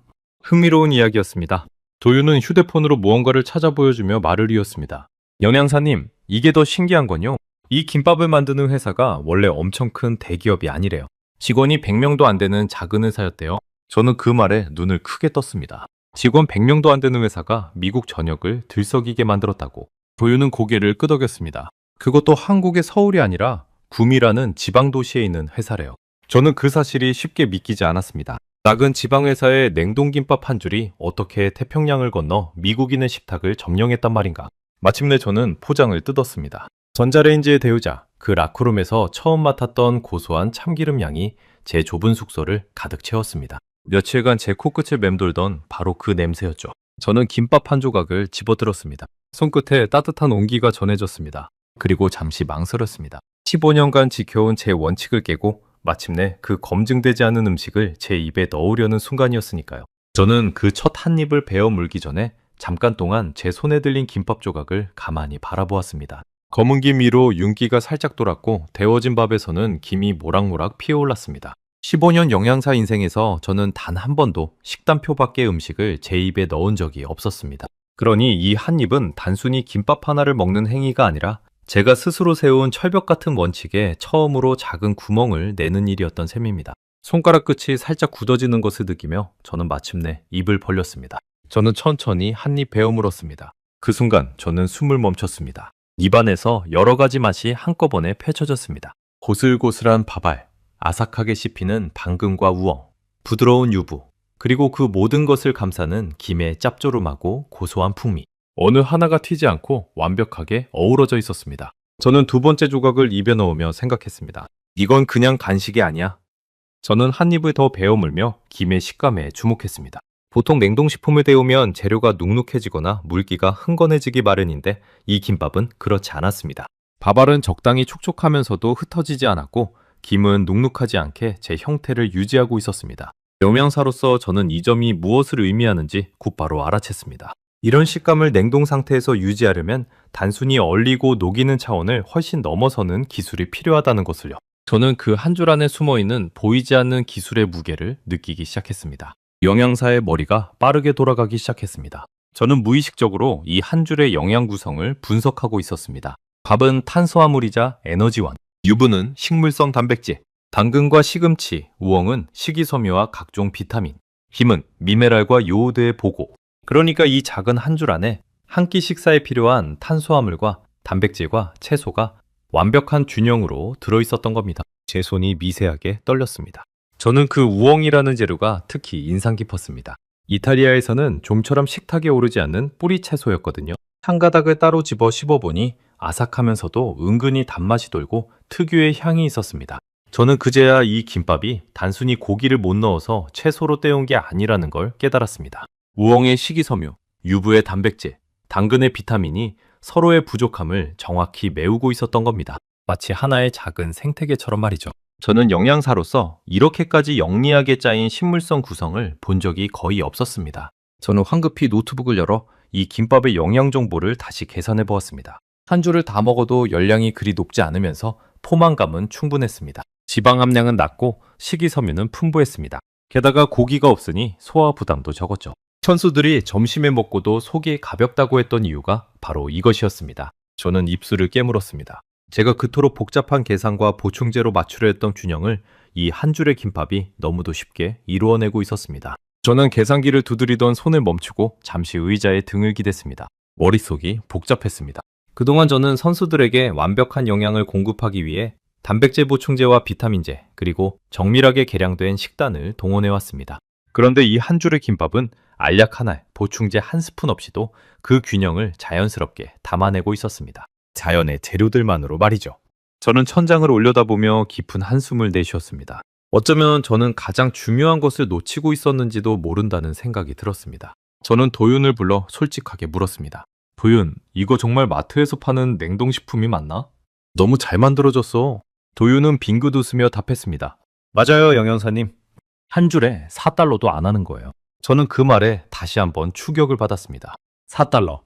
흥미로운 이야기였습니다. 도윤은 휴대폰으로 무언가를 찾아 보여주며 말을 이었습니다. 영양사님, 이게 더 신기한 건요. 이 김밥을 만드는 회사가 원래 엄청 큰 대기업이 아니래요. 직원이 100명도 안 되는 작은 회사였대요. 저는 그 말에 눈을 크게 떴습니다. 직원 100명도 안 되는 회사가 미국 전역을 들썩이게 만들었다고. 도윤은 고개를 끄덕였습니다. 그것도 한국의 서울이 아니라 구미라는 지방도시에 있는 회사래요. 저는 그 사실이 쉽게 믿기지 않았습니다. 작은 지방회사의 냉동김밥 한 줄이 어떻게 태평양을 건너 미국인의 식탁을 점령했단 말인가. 마침내 저는 포장을 뜯었습니다. 전자레인지의 대우자, 그 라크룸에서 처음 맡았던 고소한 참기름 향이 제 좁은 숙소를 가득 채웠습니다. 며칠간 제 코끝을 맴돌던 바로 그 냄새였죠. 저는 김밥 한 조각을 집어들었습니다. 손끝에 따뜻한 온기가 전해졌습니다. 그리고 잠시 망설였습니다. 15년간 지켜온 제 원칙을 깨고 마침내 그 검증되지 않은 음식을 제 입에 넣으려는 순간이었으니까요. 저는 그 첫 한 입을 베어 물기 전에 잠깐 동안 제 손에 들린 김밥 조각을 가만히 바라보았습니다. 검은 김 위로 윤기가 살짝 돌았고 데워진 밥에서는 김이 모락모락 피어올랐습니다. 15년 영양사 인생에서 저는 단 한 번도 식단표 밖의 음식을 제 입에 넣은 적이 없었습니다. 그러니 이 한 입은 단순히 김밥 하나를 먹는 행위가 아니라 제가 스스로 세운 철벽 같은 원칙에 처음으로 작은 구멍을 내는 일이었던 셈입니다. 손가락 끝이 살짝 굳어지는 것을 느끼며 저는 마침내 입을 벌렸습니다. 저는 천천히 한 입 베어 물었습니다. 그 순간 저는 숨을 멈췄습니다. 입안에서 여러 가지 맛이 한꺼번에 펼쳐졌습니다. 고슬고슬한 밥알, 아삭하게 씹히는 당근과 우엉, 부드러운 유부, 그리고 그 모든 것을 감싸는 김의 짭조름하고 고소한 풍미. 어느 하나가 튀지 않고 완벽하게 어우러져 있었습니다. 저는 두 번째 조각을 입에 넣으며 생각했습니다. 이건 그냥 간식이 아니야. 저는 한 입을 더 베어 물며 김의 식감에 주목했습니다. 보통 냉동식품을 데우면 재료가 눅눅해지거나 물기가 흥건해지기 마련인데 이 김밥은 그렇지 않았습니다. 밥알은 적당히 촉촉하면서도 흩어지지 않았고 김은 눅눅하지 않게 제 형태를 유지하고 있었습니다. 영양사로서 저는 이 점이 무엇을 의미하는지 곧바로 알아챘습니다. 이런 식감을 냉동 상태에서 유지하려면 단순히 얼리고 녹이는 차원을 훨씬 넘어서는 기술이 필요하다는 것을요. 저는 그 한 줄 안에 숨어있는 보이지 않는 기술의 무게를 느끼기 시작했습니다. 영양사의 머리가 빠르게 돌아가기 시작했습니다. 저는 무의식적으로 이 한 줄의 영양 구성을 분석하고 있었습니다. 밥은 탄수화물이자 에너지원, 유부는 식물성 단백질, 당근과 시금치, 우엉은 식이섬유와 각종 비타민, 힘은 미네랄과 요오드의 보고. 그러니까 이 작은 한 줄 안에 한 끼 식사에 필요한 탄수화물과 단백질과 채소가 완벽한 균형으로 들어있었던 겁니다. 제 손이 미세하게 떨렸습니다. 저는 그 우엉이라는 재료가 특히 인상 깊었습니다. 이탈리아에서는 좀처럼 식탁에 오르지 않는 뿌리 채소였거든요. 한 가닥을 따로 집어 씹어보니 아삭하면서도 은근히 단맛이 돌고 특유의 향이 있었습니다. 저는 그제야 이 김밥이 단순히 고기를 못 넣어서 채소로 때운 게 아니라는 걸 깨달았습니다. 우엉의 식이섬유, 유부의 단백질, 당근의 비타민이 서로의 부족함을 정확히 메우고 있었던 겁니다. 마치 하나의 작은 생태계처럼 말이죠. 저는 영양사로서 이렇게까지 영리하게 짜인 식물성 구성을 본 적이 거의 없었습니다. 저는 황급히 노트북을 열어 이 김밥의 영양 정보를 다시 계산해 보았습니다. 한 줄을 다 먹어도 열량이 그리 높지 않으면서 포만감은 충분했습니다. 지방 함량은 낮고 식이섬유는 풍부했습니다. 게다가 고기가 없으니 소화 부담도 적었죠. 선수들이 점심에 먹고도 속이 가볍다고 했던 이유가 바로 이것이었습니다. 저는 입술을 깨물었습니다. 제가 그토록 복잡한 계산과 보충제로 맞추려 했던 균형을 이 한 줄의 김밥이 너무도 쉽게 이루어내고 있었습니다. 저는 계산기를 두드리던 손을 멈추고 잠시 의자에 등을 기댔습니다. 머릿속이 복잡했습니다. 그동안 저는 선수들에게 완벽한 영양을 공급하기 위해 단백질 보충제와 비타민제, 그리고 정밀하게 계량된 식단을 동원해왔습니다. 그런데 이 한 줄의 김밥은 알약 하나에 보충제 한 스푼 없이도 그 균형을 자연스럽게 담아내고 있었습니다. 자연의 재료들만으로 말이죠. 저는 천장을 올려다보며 깊은 한숨을 내쉬었습니다. 어쩌면 저는 가장 중요한 것을 놓치고 있었는지도 모른다는 생각이 들었습니다. 저는 도윤을 불러 솔직하게 물었습니다. 도윤, 이거 정말 마트에서 파는 냉동식품이 맞나? 너무 잘 만들어졌어. 도윤은 빙긋 웃으며 답했습니다. 맞아요, 영양사님. 한 줄에 4달러도 안 하는 거예요. 저는 그 말에 다시 한번 충격을 받았습니다. 4달러.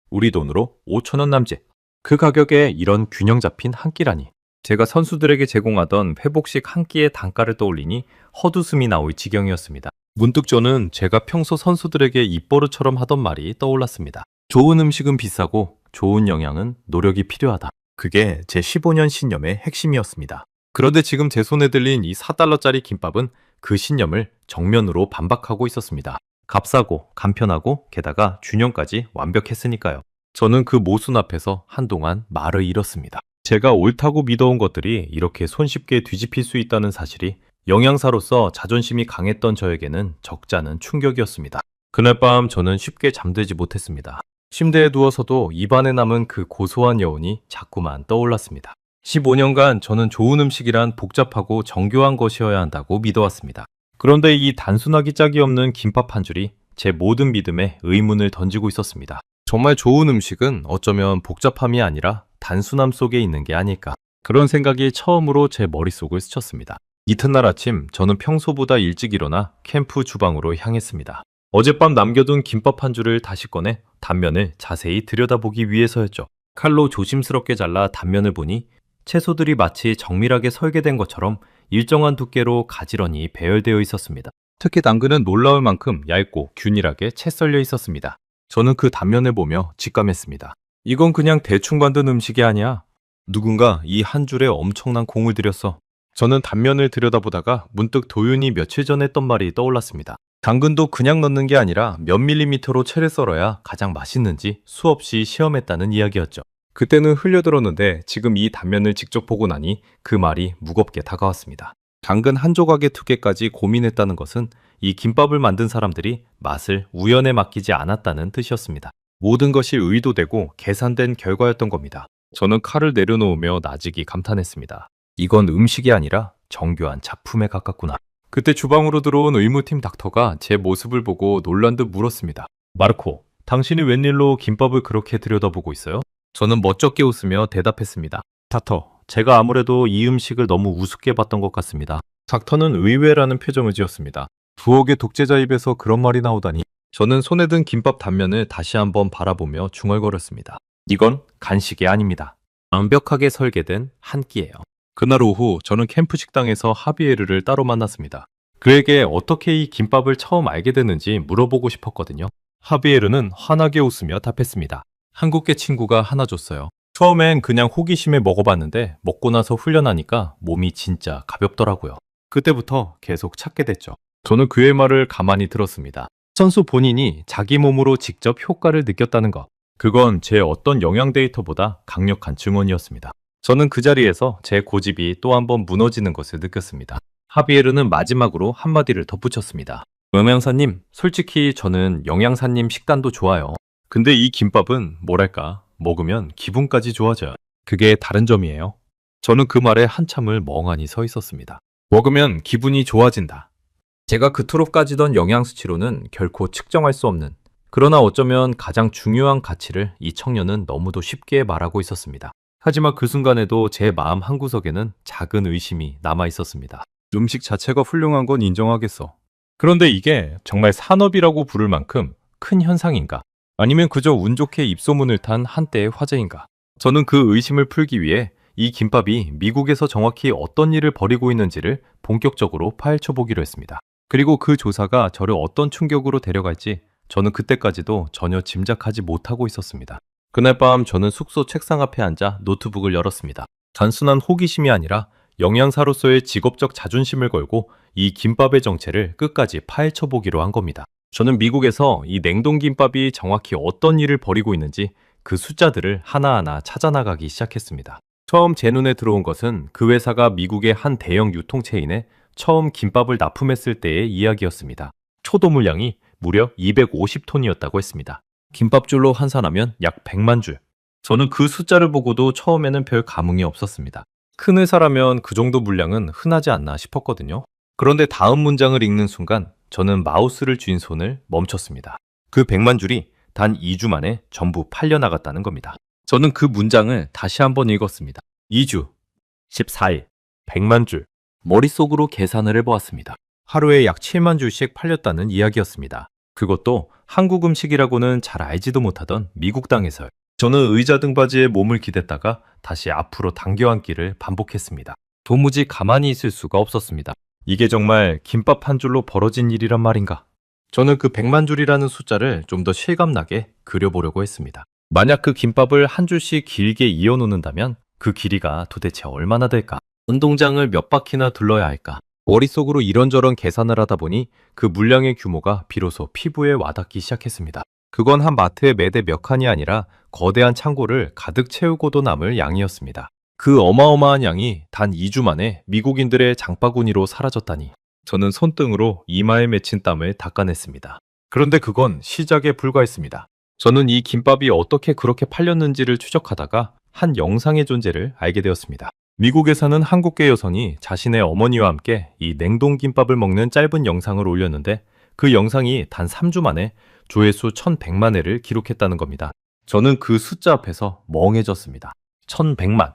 우리 돈으로 5,000원 남짓. 그 가격에 이런 균형 잡힌 한 끼라니. 제가 선수들에게 제공하던 회복식 한 끼의 단가를 떠올리니 헛웃음이 나올 지경이었습니다. 문득 저는 제가 평소 선수들에게 입버릇처럼 하던 말이 떠올랐습니다. 좋은 음식은 비싸고 좋은 영양은 노력이 필요하다. 그게 제 15년 신념의 핵심이었습니다. 그런데 지금 제 손에 들린 이 4달러짜리 김밥은 그 신념을 정면으로 반박하고 있었습니다. 값싸고 간편하고 게다가 균형까지 완벽했으니까요. 저는 그 모순 앞에서 한동안 말을 잃었습니다. 제가 옳다고 믿어온 것들이 이렇게 손쉽게 뒤집힐 수 있다는 사실이 영양사로서 자존심이 강했던 저에게는 적잖은 충격이었습니다. 그날 밤 저는 쉽게 잠들지 못했습니다. 침대에 누워서도 입안에 남은 그 고소한 여운이 자꾸만 떠올랐습니다. 15년간 저는 좋은 음식이란 복잡하고 정교한 것이어야 한다고 믿어왔습니다. 그런데 이 단순하기 짝이 없는 김밥 한 줄이 제 모든 믿음에 의문을 던지고 있었습니다. 정말 좋은 음식은 어쩌면 복잡함이 아니라 단순함 속에 있는 게 아닐까. 그런 생각이 처음으로 제 머릿속을 스쳤습니다. 이튿날 아침 저는 평소보다 일찍 일어나 캠프 주방으로 향했습니다. 어젯밤 남겨둔 김밥 한 줄을 다시 꺼내 단면을 자세히 들여다보기 위해서였죠. 칼로 조심스럽게 잘라 단면을 보니 채소들이 마치 정밀하게 설계된 것처럼 일정한 두께로 가지런히 배열되어 있었습니다. 특히 당근은 놀라울 만큼 얇고 균일하게 채 썰려 있었습니다. 저는 그 단면을 보며 직감했습니다. 이건 그냥 대충 만든 음식이 아니야. 누군가 이 한 줄에 엄청난 공을 들였어. 저는 단면을 들여다보다가 문득 도윤이 며칠 전에 했던 말이 떠올랐습니다. 당근도 그냥 넣는 게 아니라 몇 밀리미터로 채를 썰어야 가장 맛있는지 수없이 시험했다는 이야기였죠. 그때는 흘려들었는데 지금 이 단면을 직접 보고 나니 그 말이 무겁게 다가왔습니다. 당근 한 조각의 두께까지 고민했다는 것은 이 김밥을 만든 사람들이 맛을 우연에 맡기지 않았다는 뜻이었습니다. 모든 것이 의도되고 계산된 결과였던 겁니다. 저는 칼을 내려놓으며 나직이 감탄했습니다. 이건 음식이 아니라 정교한 작품에 가깝구나. 그때 주방으로 들어온 의무팀 닥터가 제 모습을 보고 놀란 듯 물었습니다. 마르코, 당신이 웬일로 김밥을 그렇게 들여다보고 있어요? 저는 멋쩍게 웃으며 대답했습니다. 닥터, 제가 아무래도 이 음식을 너무 우습게 봤던 것 같습니다. 닥터는 의외라는 표정을 지었습니다. 부엌의 독재자 입에서 그런 말이 나오다니. 저는 손에 든 김밥 단면을 다시 한번 바라보며 중얼거렸습니다. 이건 간식이 아닙니다. 완벽하게 설계된 한 끼예요. 그날 오후 저는 캠프 식당에서 하비에르를 따로 만났습니다. 그에게 어떻게 이 김밥을 처음 알게 됐는지 물어보고 싶었거든요. 하비에르는 환하게 웃으며 답했습니다. 한국계 친구가 하나 줬어요. 처음엔 그냥 호기심에 먹어봤는데 먹고 나서 훈련하니까 몸이 진짜 가볍더라고요. 그때부터 계속 찾게 됐죠. 저는 그의 말을 가만히 들었습니다. 선수 본인이 자기 몸으로 직접 효과를 느꼈다는 것. 그건 제 어떤 영양 데이터보다 강력한 증언이었습니다. 저는 그 자리에서 제 고집이 또 한 번 무너지는 것을 느꼈습니다. 하비에르는 마지막으로 한마디를 덧붙였습니다. 영양사님, 솔직히 저는 영양사님 식단도 좋아요. 근데 이 김밥은 뭐랄까, 먹으면 기분까지 좋아져요. 그게 다른 점이에요. 저는 그 말에 한참을 멍하니 서 있었습니다. 먹으면 기분이 좋아진다. 제가 그토록 까지던 영양 수치로는 결코 측정할 수 없는, 그러나 어쩌면 가장 중요한 가치를 이 청년은 너무도 쉽게 말하고 있었습니다. 하지만 그 순간에도 제 마음 한구석에는 작은 의심이 남아 있었습니다. 음식 자체가 훌륭한 건 인정하겠어. 그런데 이게 정말 산업이라고 부를 만큼 큰 현상인가? 아니면 그저 운 좋게 입소문을 탄 한때의 화제인가? 저는 그 의심을 풀기 위해 이 김밥이 미국에서 정확히 어떤 일을 벌이고 있는지를 본격적으로 파헤쳐 보기로 했습니다. 그리고 그 조사가 저를 어떤 충격으로 데려갈지 저는 그때까지도 전혀 짐작하지 못하고 있었습니다. 그날 밤 저는 숙소 책상 앞에 앉아 노트북을 열었습니다. 단순한 호기심이 아니라 영양사로서의 직업적 자존심을 걸고 이 김밥의 정체를 끝까지 파헤쳐 보기로 한 겁니다. 저는 미국에서 이 냉동김밥이 정확히 어떤 일을 벌이고 있는지 그 숫자들을 하나하나 찾아나가기 시작했습니다. 처음 제 눈에 들어온 것은 그 회사가 미국의 한 대형 유통체인에 처음 김밥을 납품했을 때의 이야기였습니다. 초도 물량이 무려 250톤이었다고 했습니다. 김밥줄로 환산하면 약 100만 줄. 저는 그 숫자를 보고도 처음에는 별 감흥이 없었습니다. 큰 회사라면 그 정도 물량은 흔하지 않나 싶었거든요. 그런데 다음 문장을 읽는 순간 저는 마우스를 쥔 손을 멈췄습니다. 그 100만 줄이 단 2주 만에 전부 팔려나갔다는 겁니다. 저는 그 문장을 다시 한번 읽었습니다. 2주, 14일, 100만 줄. 머릿속으로 계산을 해보았습니다. 하루에 약 7만 줄씩 팔렸다는 이야기였습니다. 그것도 한국 음식이라고는 잘 알지도 못하던 미국 땅에서요. 저는 의자 등받이에 몸을 기댔다가 다시 앞으로 당겨앉기를 반복했습니다. 도무지 가만히 있을 수가 없었습니다. 이게 정말 김밥 한 줄로 벌어진 일이란 말인가? 저는 그 100만 줄이라는 숫자를 좀 더 실감나게 그려보려고 했습니다. 만약 그 김밥을 한 줄씩 길게 이어놓는다면 그 길이가 도대체 얼마나 될까? 운동장을 몇 바퀴나 둘러야 할까? 머릿속으로 이런저런 계산을 하다 보니 그 물량의 규모가 비로소 피부에 와닿기 시작했습니다. 그건 한 마트의 매대 몇 칸이 아니라 거대한 창고를 가득 채우고도 남을 양이었습니다. 그 어마어마한 양이 단 2주 만에 미국인들의 장바구니로 사라졌다니. 저는 손등으로 이마에 맺힌 땀을 닦아냈습니다. 그런데 그건 시작에 불과했습니다. 저는 이 김밥이 어떻게 그렇게 팔렸는지를 추적하다가 한 영상의 존재를 알게 되었습니다. 미국에 사는 한국계 여성이 자신의 어머니와 함께 이 냉동김밥을 먹는 짧은 영상을 올렸는데 그 영상이 단 3주 만에 조회수 1100만 회를 기록했다는 겁니다. 저는 그 숫자 앞에서 멍해졌습니다. 1100만.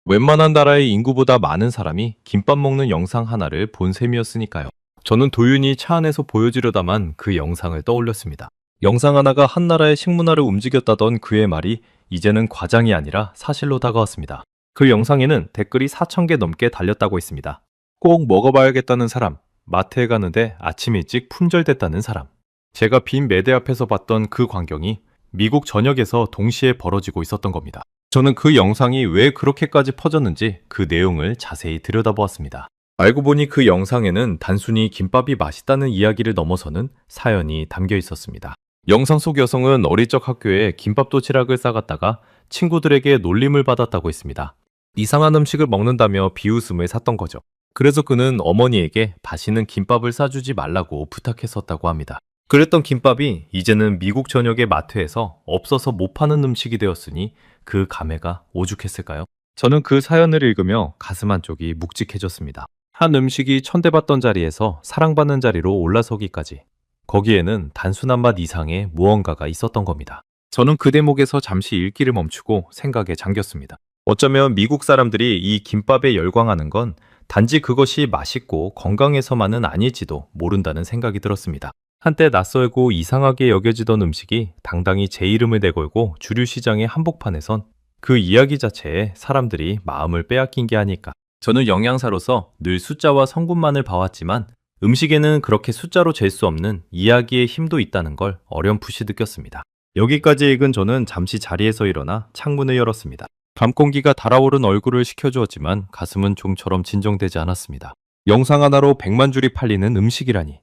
웬만한 나라의 인구보다 많은 사람이 김밥 먹는 영상 하나를 본 셈이었으니까요. 저는 도윤이 차 안에서 보여주려다만 그 영상을 떠올렸습니다. 영상 하나가 한 나라의 식문화를 움직였다던 그의 말이 이제는 과장이 아니라 사실로 다가왔습니다. 그 영상에는 댓글이 4,000개 넘게 달렸다고 했습니다. 꼭 먹어봐야겠다는 사람, 마트에 가는데 아침 일찍 품절됐다는 사람. 제가 빈 매대 앞에서 봤던 그 광경이 미국 전역에서 동시에 벌어지고 있었던 겁니다. 저는 그 영상이 왜 그렇게까지 퍼졌는지 그 내용을 자세히 들여다보았습니다. 알고 보니 그 영상에는 단순히 김밥이 맛있다는 이야기를 넘어서는 사연이 담겨 있었습니다. 영상 속 여성은 어릴 적 학교에 김밥 도시락을 싸갔다가 친구들에게 놀림을 받았다고 했습니다. 이상한 음식을 먹는다며 비웃음을 샀던 거죠. 그래서 그는 어머니에게 다시는 김밥을 싸주지 말라고 부탁했었다고 합니다. 그랬던 김밥이 이제는 미국 전역의 마트에서 없어서 못 파는 음식이 되었으니 그 감회가 오죽했을까요? 저는 그 사연을 읽으며 가슴 한쪽이 묵직해졌습니다. 한 음식이 천대받던 자리에서 사랑받는 자리로 올라서기까지 거기에는 단순한 맛 이상의 무언가가 있었던 겁니다. 저는 그 대목에서 잠시 읽기를 멈추고 생각에 잠겼습니다. 어쩌면 미국 사람들이 이 김밥에 열광하는 건 단지 그것이 맛있고 건강해서만은 아닐지도 모른다는 생각이 들었습니다. 한때 낯설고 이상하게 여겨지던 음식이 당당히 제 이름을 내걸고 주류 시장의 한복판에 선 그 이야기 자체에 사람들이 마음을 빼앗긴 게 아닐까. 저는 영양사로서 늘 숫자와 성분만을 봐왔지만 음식에는 그렇게 숫자로 잴 수 없는 이야기의 힘도 있다는 걸 어렴풋이 느꼈습니다. 여기까지 읽은 저는 잠시 자리에서 일어나 창문을 열었습니다. 밤 공기가 달아오른 얼굴을 식혀주었지만 가슴은 좀처럼 진정되지 않았습니다. 영상 하나로 100만 줄이 팔리는 음식이라니.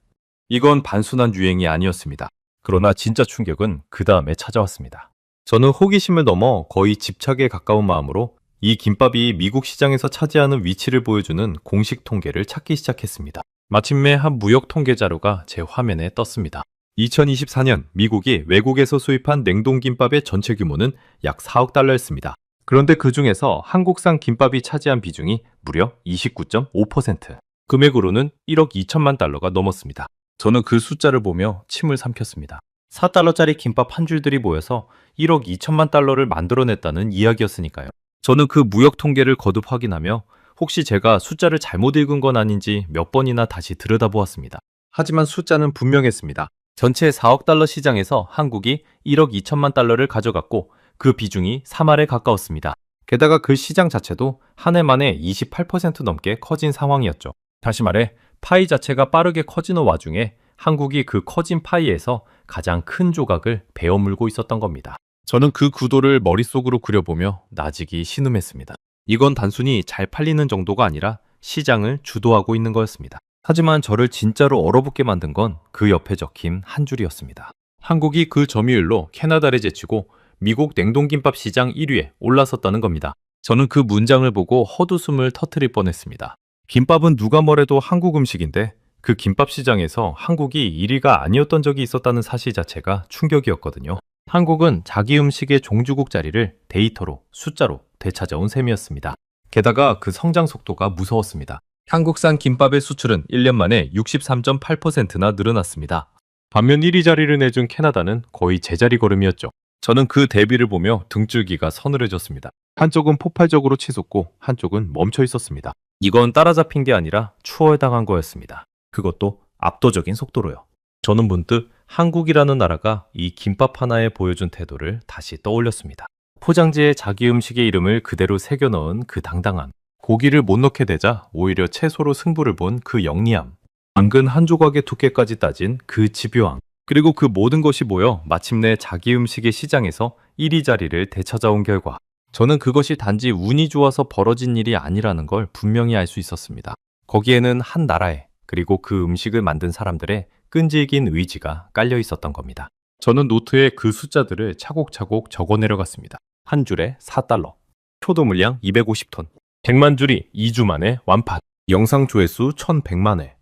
이건 단순한 유행이 아니었습니다. 그러나 진짜 충격은 그 다음에 찾아왔습니다. 저는 호기심을 넘어 거의 집착에 가까운 마음으로 이 김밥이 미국 시장에서 차지하는 위치를 보여주는 공식 통계를 찾기 시작했습니다. 마침내 한 무역 통계 자료가 제 화면에 떴습니다. 2024년 미국이 외국에서 수입한 냉동김밥의 전체 규모는 약 4억 달러였습니다. 그런데 그 중에서 한국산 김밥이 차지한 비중이 무려 29.5%. 금액으로는 1억 2천만 달러가 넘었습니다. 저는 그 숫자를 보며 침을 삼켰습니다. 4달러짜리 김밥 한 줄들이 모여서 1억 2천만 달러를 만들어냈다는 이야기였으니까요. 저는 그 무역 통계를 거듭 확인하며 혹시 제가 숫자를 잘못 읽은 건 아닌지 몇 번이나 다시 들여다보았습니다. 하지만 숫자는 분명했습니다. 전체 4억 달러 시장에서 한국이 1억 2천만 달러를 가져갔고 그 비중이 3할에 가까웠습니다. 게다가 그 시장 자체도 한 해 만에 28% 넘게 커진 상황이었죠. 다시 말해 파이 자체가 빠르게 커지는 와중에 한국이 그 커진 파이에서 가장 큰 조각을 베어물고 있었던 겁니다. 저는 그 구도를 머릿속으로 그려보며 나직이 신음했습니다. 이건 단순히 잘 팔리는 정도가 아니라 시장을 주도하고 있는 거였습니다. 하지만 저를 진짜로 얼어붙게 만든 건 그 옆에 적힌 한 줄이었습니다. 한국이 그 점유율로 캐나다를 제치고 미국 냉동김밥 시장 1위에 올라섰다는 겁니다. 저는 그 문장을 보고 헛웃음을 터뜨릴 뻔했습니다. 김밥은 누가 뭐래도 한국 음식인데 그 김밥 시장에서 한국이 1위가 아니었던 적이 있었다는 사실 자체가 충격이었거든요. 한국은 자기 음식의 종주국 자리를 데이터로, 숫자로 되찾아온 셈이었습니다. 게다가 그 성장 속도가 무서웠습니다. 한국산 김밥의 수출은 1년 만에 63.8%나 늘어났습니다. 반면 1위 자리를 내준 캐나다는 거의 제자리 걸음이었죠. 저는 그 대비를 보며 등줄기가 서늘해졌습니다. 한쪽은 폭발적으로 치솟고 한쪽은 멈춰 있었습니다. 이건 따라잡힌 게 아니라 추월당한 거였습니다. 그것도 압도적인 속도로요. 저는 문득 한국이라는 나라가 이 김밥 하나에 보여준 태도를 다시 떠올렸습니다. 포장지에 자기 음식의 이름을 그대로 새겨 넣은 그 당당함. 고기를 못 넣게 되자 오히려 채소로 승부를 본 그 영리함. 당근 한 조각의 두께까지 따진 그 집요함. 그리고 그 모든 것이 모여 마침내 자기 음식의 시장에서 1위 자리를 되찾아온 결과 저는 그것이 단지 운이 좋아서 벌어진 일이 아니라는 걸 분명히 알 수 있었습니다. 거기에는 한 나라에 그리고 그 음식을 만든 사람들의 끈질긴 의지가 깔려 있었던 겁니다. 저는 노트에 그 숫자들을 차곡차곡 적어 내려갔습니다. 한 줄에 4달러, 표도 물량 250톤, 100만 줄이 2주 만에 완판, 영상 조회수 1100만 회,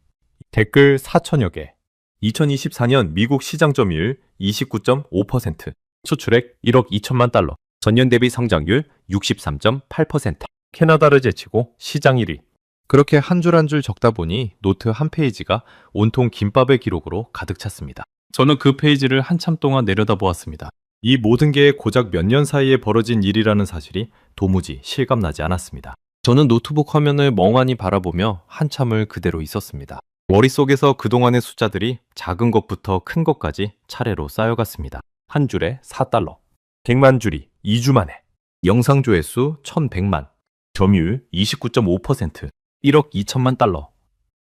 댓글 4천여 개, 2024년 미국 시장 점유율 29.5%, 수출액 1억 2천만 달러, 전년 대비 성장률 63.8%, 캐나다를 제치고 시장 1위. 그렇게 한 줄 한 줄 적다 보니 노트 한 페이지가 온통 김밥의 기록으로 가득 찼습니다. 저는 그 페이지를 한참 동안 내려다보았습니다. 이 모든 게 고작 몇 년 사이에 벌어진 일이라는 사실이 도무지 실감나지 않았습니다. 저는 노트북 화면을 멍하니 바라보며 한참을 그대로 있었습니다. 머릿속에서 그동안의 숫자들이 작은 것부터 큰 것까지 차례로 쌓여갔습니다. 한 줄에 4달러, 100만 줄이 2주 만에, 영상 조회수 1100만, 점유율 29.5%, 1억 2천만 달러,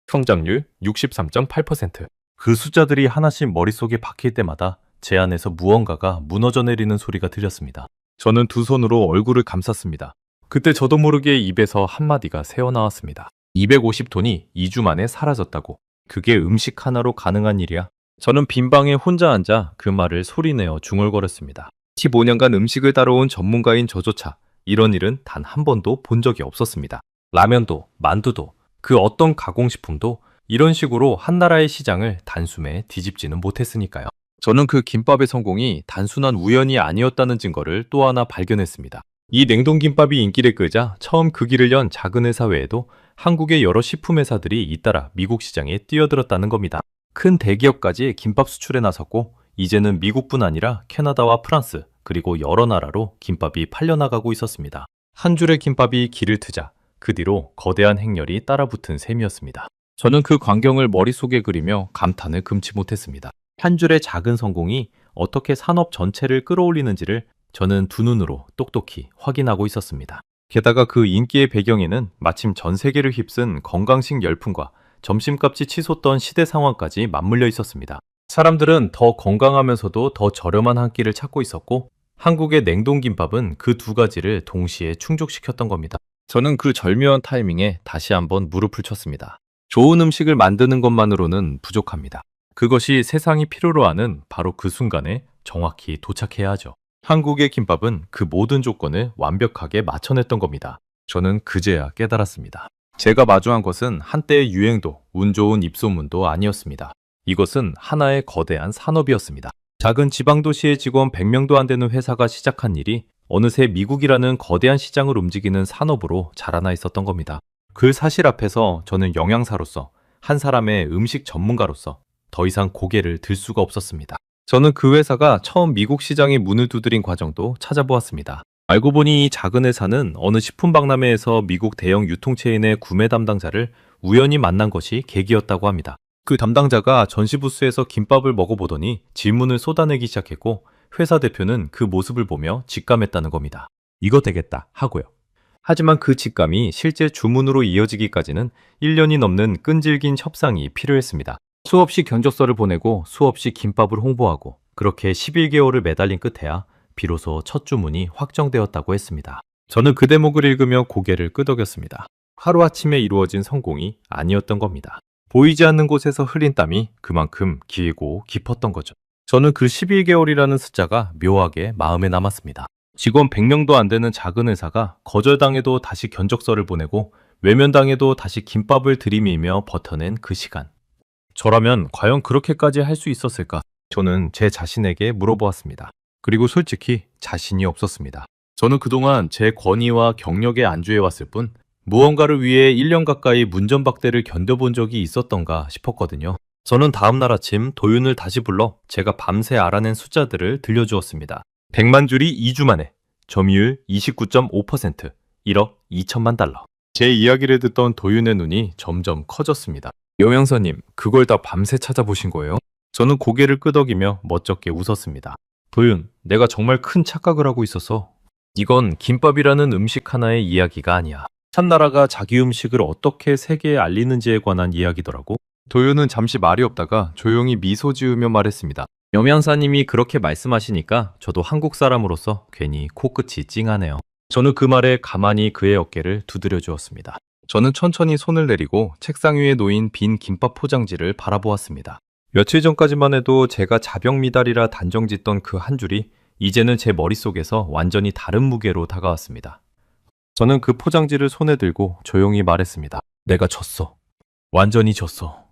성장률 63.8%. 그 숫자들이 하나씩 머릿속에 박힐 때마다 제 안에서 무언가가 무너져 내리는 소리가 들렸습니다. 저는 두 손으로 얼굴을 감쌌습니다. 그때 저도 모르게 입에서 한마디가 새어나왔습니다. 250톤이 2주 만에 사라졌다고. 그게 음식 하나로 가능한 일이야? 저는 빈방에 혼자 앉아 그 말을 소리내어 중얼거렸습니다. 15년간 음식을 다뤄온 전문가인 저조차 이런 일은 단 한 번도 본 적이 없었습니다. 라면도, 만두도, 그 어떤 가공식품도 이런 식으로 한 나라의 시장을 단숨에 뒤집지는 못했으니까요. 저는 그 김밥의 성공이 단순한 우연이 아니었다는 증거를 또 하나 발견했습니다. 이 냉동김밥이 인기를 끌자 처음 그 길을 연 작은 회사 외에도 한국의 여러 식품 회사들이 잇따라 미국 시장에 뛰어들었다는 겁니다. 큰 대기업까지 김밥 수출에 나섰고 이제는 미국뿐 아니라 캐나다와 프랑스 그리고 여러 나라로 김밥이 팔려나가고 있었습니다. 한 줄의 김밥이 길을 트자 그 뒤로 거대한 행렬이 따라붙은 셈이었습니다. 저는 그 광경을 머릿속에 그리며 감탄을 금치 못했습니다. 한 줄의 작은 성공이 어떻게 산업 전체를 끌어올리는지를 저는 두 눈으로 똑똑히 확인하고 있었습니다. 게다가 그 인기의 배경에는 마침 전 세계를 휩쓴 건강식 열풍과 점심값이 치솟던 시대 상황까지 맞물려 있었습니다. 사람들은 더 건강하면서도 더 저렴한 한 끼를 찾고 있었고 한국의 냉동김밥은 그 두 가지를 동시에 충족시켰던 겁니다. 저는 그 절묘한 타이밍에 다시 한번 무릎을 쳤습니다. 좋은 음식을 만드는 것만으로는 부족합니다. 그것이 세상이 필요로 하는 바로 그 순간에 정확히 도착해야 하죠. 한국의 김밥은 그 모든 조건을 완벽하게 맞춰냈던 겁니다. 저는 그제야 깨달았습니다. 제가 마주한 것은 한때의 유행도, 운 좋은 입소문도 아니었습니다. 이것은 하나의 거대한 산업이었습니다. 작은 지방도시의 직원 100명도 안 되는 회사가 시작한 일이 어느새 미국이라는 거대한 시장을 움직이는 산업으로 자라나 있었던 겁니다. 그 사실 앞에서 저는 영양사로서, 한 사람의 음식 전문가로서 더 이상 고개를 들 수가 없었습니다. 저는 그 회사가 처음 미국 시장에 문을 두드린 과정도 찾아보았습니다. 알고 보니 이 작은 회사는 어느 식품박람회에서 미국 대형 유통체인의 구매 담당자를 우연히 만난 것이 계기였다고 합니다. 그 담당자가 전시 부스에서 김밥을 먹어보더니 질문을 쏟아내기 시작했고, 회사 대표는 그 모습을 보며 직감했다는 겁니다. 이거 되겠다 하고요. 하지만 그 직감이 실제 주문으로 이어지기까지는 1년이 넘는 끈질긴 협상이 필요했습니다. 수없이 견적서를 보내고 수없이 김밥을 홍보하고, 그렇게 11개월을 매달린 끝에야 비로소 첫 주문이 확정되었다고 했습니다. 저는 그 대목을 읽으며 고개를 끄덕였습니다. 하루아침에 이루어진 성공이 아니었던 겁니다. 보이지 않는 곳에서 흘린 땀이 그만큼 길고 깊었던 거죠. 저는 그 11개월이라는 숫자가 묘하게 마음에 남았습니다. 직원 100명도 안 되는 작은 회사가 거절당해도 다시 견적서를 보내고 외면당해도 다시 김밥을 들이밀며 버텨낸 그 시간. 저라면 과연 그렇게까지 할 수 있었을까? 저는 제 자신에게 물어보았습니다. 그리고 솔직히 자신이 없었습니다. 저는 그동안 제 권위와 경력에 안주해왔을 뿐 무언가를 위해 1년 가까이 문전박대를 견뎌본 적이 있었던가 싶었거든요. 저는 다음날 아침 도윤을 다시 불러 제가 밤새 알아낸 숫자들을 들려주었습니다. 100만 줄이 2주 만에, 점유율 29.5%, 1억 2천만 달러. 제 이야기를 듣던 도윤의 눈이 점점 커졌습니다. 영양사님, 그걸 다 밤새 찾아보신 거예요? 저는 고개를 끄덕이며 멋쩍게 웃었습니다. 도윤, 내가 정말 큰 착각을 하고 있어서. 이건 김밥이라는 음식 하나의 이야기가 아니야. 참나라가 자기 음식을 어떻게 세계에 알리는지에 관한 이야기더라고. 도윤은 잠시 말이 없다가 조용히 미소 지으며 말했습니다. 영양사님이 그렇게 말씀하시니까 저도 한국 사람으로서 괜히 코끝이 찡하네요. 저는 그 말에 가만히 그의 어깨를 두드려 주었습니다. 저는 천천히 손을 내리고 책상 위에 놓인 빈 김밥 포장지를 바라보았습니다. 며칠 전까지만 해도 제가 자병미달이라 단정짓던 그 한 줄이 이제는 제 머릿속에서 완전히 다른 무게로 다가왔습니다. 저는 그 포장지를 손에 들고 조용히 말했습니다. 내가 졌어. 완전히 졌어.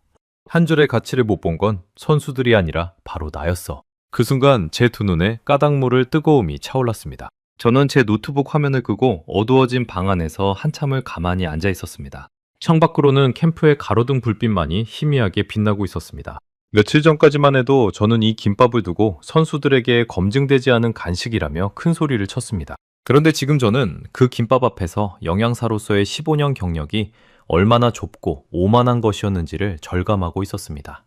한 줄의 가치를 못 본 건 선수들이 아니라 바로 나였어. 그 순간 제 두 눈에 까닭모를 뜨거움이 차올랐습니다. 저는 제 노트북 화면을 끄고 어두워진 방 안에서 한참을 가만히 앉아 있었습니다. 창밖으로는 캠프의 가로등 불빛만이 희미하게 빛나고 있었습니다. 며칠 전까지만 해도 저는 이 김밥을 두고 선수들에게 검증되지 않은 간식이라며 큰 소리를 쳤습니다. 그런데 지금 저는 그 김밥 앞에서 영양사로서의 15년 경력이 얼마나 좁고 오만한 것이었는지를 절감하고 있었습니다.